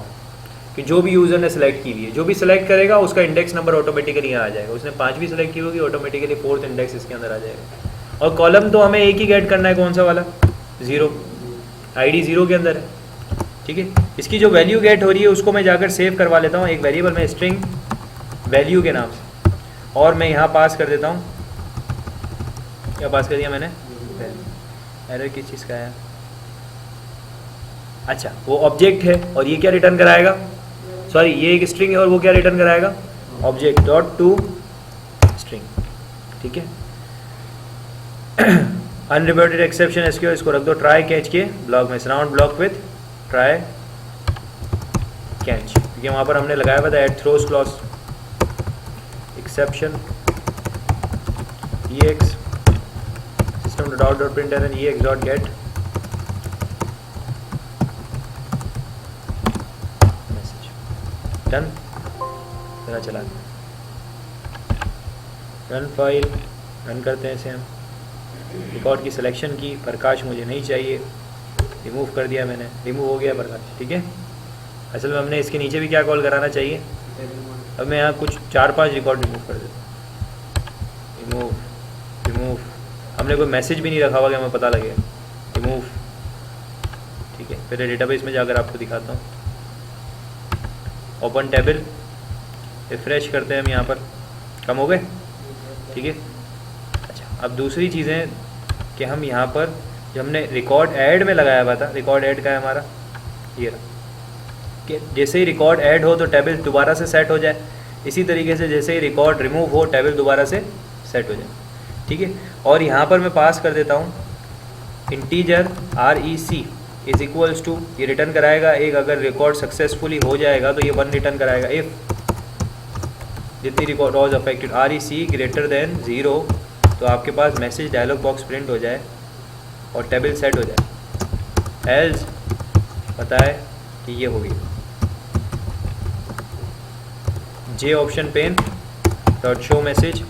कि जो भी यूज़र ने सेलेक्ट की हुई है, जो भी सिलेक्ट करेगा उसका इंडेक्स नंबर ऑटोमेटिकली यहाँ आ जाएगा। उसने 5वीं सेलेक्ट की होगी, ऑटोमेटिकली 4th इंडेक्स इसके अंदर आ जाएगा। और कॉलम तो हमें एक ही गेट करना है, कौन सा वाला, 0, आईडी 0 के अंदर है, ठीक है। इसकी जो वैल्यू गेट हो रही है उसको मैं जाकर सेव करवा लेता हूँ एक वेरिएबल में, स्ट्रिंग वैल्यू के नाम से, और मैं यहाँ पास कर देता हूँ, क्या पास कर दिया मैंने, एरर किस चीज़ का है, अच्छा वो ऑब्जेक्ट है, और ये क्या रिटर्न कराएगा, सॉरी ये एक स्ट्रिंग है और वो क्या रिटर्न कराएगा, ऑब्जेक्ट डॉट टू स्ट्रिंग, ठीक है। अनरिपोर्टेड एक्सेप्शन एसक्यूएल, इसको रख दो ट्राई कैच के ब्लॉक में, surround block with try catch, क्योंकि वहाँ पर हमने लगाया हुआ था at throws clause exception EX system dot dot printer and EX dot get message done. मेरा चला रन फाइल, रन करते हैं इसे हम। रिकॉर्ड की सिलेक्शन की, प्रकाश मुझे नहीं चाहिए, रिमूव कर दिया मैंने, रिमूव हो गया प्रकाश, ठीक है। असल में हमने इसके नीचे भी क्या कॉल कराना चाहिए, अब मैं यहाँ कुछ 4-5 रिकॉर्ड रिमूव कर देता हूँ। रिमूव रिमूव, हमने कोई मैसेज भी नहीं रखा हुआ कि हमें पता लगे, रिमूव, ठीक है। फिर डेटाबेस में जाकर आपको दिखाता हूँ। ओपन टेबल, रिफ्रेश करते हैं हम, यहाँ पर कम हो गए, ठीक है। अच्छा अब दूसरी चीज़ें कि हम यहाँ पर जो हमने रिकॉर्ड ऐड में लगाया हुआ था, रिकॉर्ड ऐड का है हमारा ये रहा, कि जैसे ही रिकॉर्ड ऐड हो तो टेबल दोबारा से सेट हो जाए, इसी तरीके से जैसे ही रिकॉर्ड रिमूव हो टेबल दोबारा से सेट हो जाए, ठीक है। और यहाँ पर मैं पास कर देता हूँ integer REC is equals to, ये रिटर्न कराएगा एक, अगर रिकॉर्ड सक्सेसफुली हो जाएगा तो ये 1 रिटर्न कराएगा, इफ़ जितनी record was affected REC greater then 0, तो आपके पास मैसेज डायलॉग बॉक्स प्रिंट हो जाए और टेबल सेट हो जाए। एल्स बताए कि ये होगी J option pen dot show message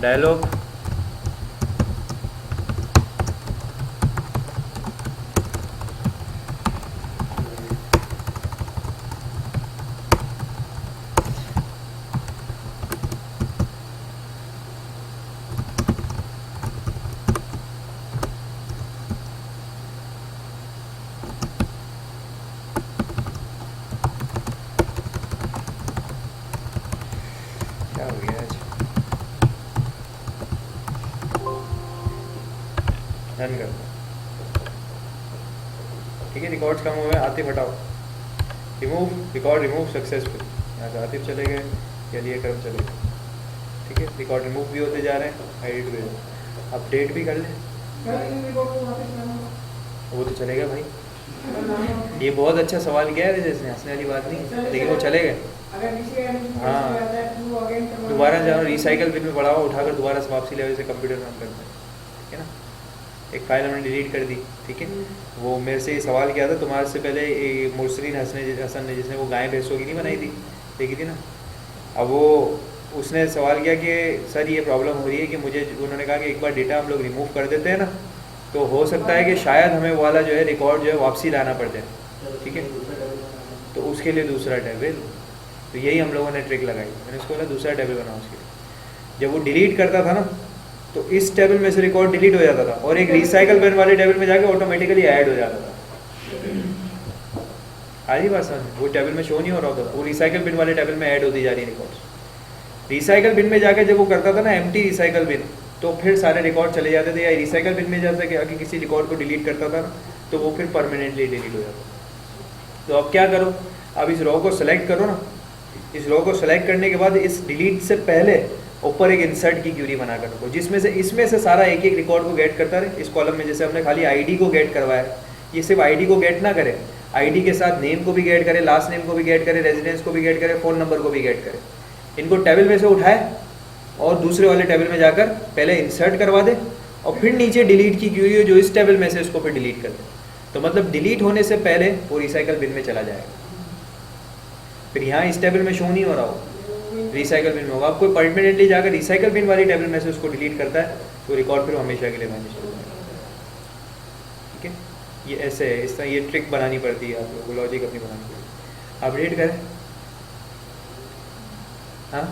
dialogue, run कर दो। ठीक है, रिकॉर्ड्स कम हुए, आतिफ हटाओ, रिमूव रिकॉर्ड, रिमूव सक्सेसफुल। यहाँ से आतिफ चले गए, चलिए करम चले गए। ठीक है, रिकॉर्ड रिमूव भी होते जा रहे हैं, एडिट भी, अपडेट भी कर लें, वो तो चलेगा भाई। ये बहुत अच्छा सवाल किया है, जैसे हंसने वाली बात नहीं, लेकिन वो चले गए। हाँ, दोबारा जाओ, रिसाइकल बिन में पड़ा हुआ उठाकर दोबारा से वापसी ले, जैसे कंप्यूटर में हम करते हैं। ठीक है ना, एक फाइल हमने डिलीट कर दी। ठीक है, वो मेरे से ये सवाल किया था तुम्हारे से पहले मुरसलीन हसन ने, जिसने वो गाय भैंसों की नहीं बनाई थी, देखी थी ना। अब वो उसने सवाल किया कि सर ये प्रॉब्लम हो रही है कि मुझे, उन्होंने कहा कि एक बार डेटा हम लोग रिमूव कर देते हैं ना, तो हो सकता है कि शायद हमें वो वाला जो है रिकॉर्ड जो है वापसी लाना पड़ जाए। ठीक है, तो उसके लिए दूसरा टेबल, तो यही हम लोगों ने ट्रिक लगाई। मैंने उसको बोला दूसरा टेबल बनाओ उसके लिए। जब वो डिलीट करता था ना, तो इस टेबल में से रिकॉर्ड डिलीट हो जाता था और एक रिसाइकल बिन वाले टेबल में जाके ऑटोमेटिकली ऐड हो जाता था। आधी बात समझ, वो टेबल में शो नहीं हो रहा होता, वो रिसाइकल बिन वाले टेबल में ऐड होती जा रही रिकॉर्ड्स। रिसाइकल बिन में जाके जब वो करता था ना एम्प्टी रिसाइकल बिन, तो फिर सारे रिकॉर्ड चले जाते थे। या रिसाइकल बिन में जैसे कि अगर किसी रिकॉर्ड को डिलीट करता था ना, तो वो फिर परमानेंटली डिलीट हो जाता। तो अब क्या करो, अब इस रो को सेलेक्ट करो ना, इस रो को सेलेक्ट करने के बाद इस डिलीट से पहले ऊपर एक इंसर्ट की क्यूरी बना कर रखो, जिसमें से इसमें से सारा एक एक रिकॉर्ड को गेट करता रहे। इस कॉलम में जैसे हमने खाली आईडी को गेट करवाया, ये सिर्फ आईडी को गेट ना करे, आईडी के साथ नेम को भी गेट करे, लास्ट नेम को भी गेट करे, रेजिडेंस को भी गेट करे, फ़ोन नंबर को भी गेट करे। इनको टेबल में से उठाए और दूसरे वाले टेबल में जाकर पहले इंसर्ट करवा दे और फिर नीचे डिलीट की क्यूरी जो इस टेबल में से इसको फिर डिलीट कर दे। तो मतलब डिलीट होने से पहले वो रिसाइकल बिन में चला जाएगा। फिर यहाँ इस टेबल में शो नहीं हो रहा हो, रिसाइकल बिन में होगा। अब कोई परमानेंटली जाकर रिसाइकल बिन वाली टेबल में से उसको डिलीट करता है तो रिकॉर्ड फिर हमेशा के लिए मैनेज हो जाएगा। ठीक है, ये ऐसे है, इस तरह ये ट्रिक बनानी पड़ती है, आप लोगों को लॉजिक अपनी बनानी पड़ती है। अपडेट करें, हाँ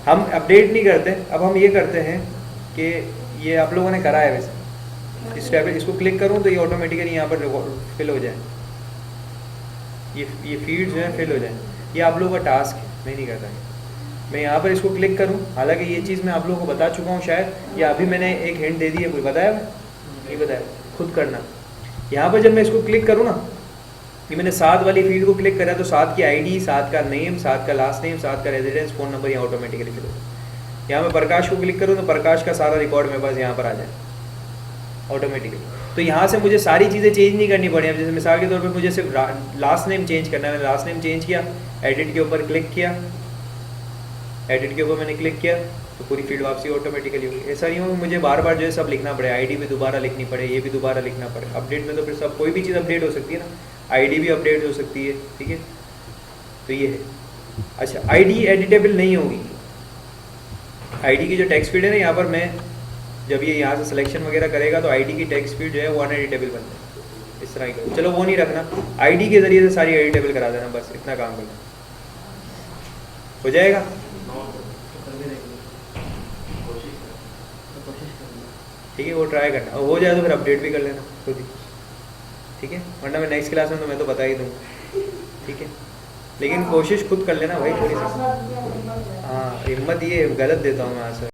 हम अपडेट नहीं करते, अब हम ये करते हैं कि ये आप लोगों ने करा है वैसे, इस टेबल इसको क्लिक करूं तो ये ऑटोमेटिकली यहाँ पर फिल हो जाए, ये फील्ड जो है फिल हो जाए। ये आप लोगों का टास्क है, मैं नहीं करता है। मैं यहाँ पर इसको क्लिक करूँ, हालांकि ये चीज़ मैं आप लोगों को बता चुका हूँ शायद, या अभी मैंने एक हिंट दे दी है, कोई बताया नहीं बताया, खुद करना। यहाँ पर जब मैं इसको क्लिक करूँ ना, ये मैंने 7 वाली फील्ड को क्लिक करा तो 7 की आईडी, 7 का नेम, 7 का लास्ट नेम, 7 का रेजिडेंस, फ़ोन नंबर यहाँ ऑटोमेटिकली फिल हो जाए। यहाँ मैं प्रकाश को क्लिक करूँ तो प्रकाश का सारा रिकॉर्ड मेरे पास यहाँ पर आ जाए ऑटोमेटिकली। तो यहाँ से मुझे सारी चीज़ें चेंज नहीं करनी पड़ी। अब जैसे मिसाल के तौर पे मुझे सिर्फ लास्ट नेम चेंज करना है, मैंने लास्ट नेम चेंज किया, एडिट के ऊपर क्लिक किया, एडिट के ऊपर मैंने क्लिक किया तो पूरी फील्ड वापसी ऑटोमेटिकली होगी। ऐसा नहीं हो मुझे बार बार जो है सब लिखना पड़े, आईडी भी दोबारा लिखनी पड़े, ये भी दोबारा लिखना पड़े। अपडेट में तो फिर सब कोई भी चीज़ अपडेट हो सकती है ना, आईडी भी अपडेट हो सकती है। ठीक है, तो ये है। अच्छा, आईडी एडिटेबल नहीं होगी, आईडी की जो टेक्स्ट फील्ड है ना, यहाँ पर मैं जब ये यहाँ से सिलेक्शन वगैरह करेगा तो आईडी की टेक्स्ट फील्ड जो है वो अनएडिटेबल बन जाए, इस तरह ही करो। चलो वो नहीं रखना, आईडी के जरिए से सारी एडिटेबल करा देना, बस इतना काम करना हो जाएगा। ठीक है, वो ट्राई करना, और हो जाए तो फिर अपडेट भी कर लेना खुद ही। ठीक है, वरना मैं नेक्स्ट क्लास में तो मैं तो बता ही दूँगा। ठीक है, लेकिन कोशिश खुद कर लेना भाई थोड़ी सी। हाँ, हिम्मत ये गलत देता हूँ मैं आंसर।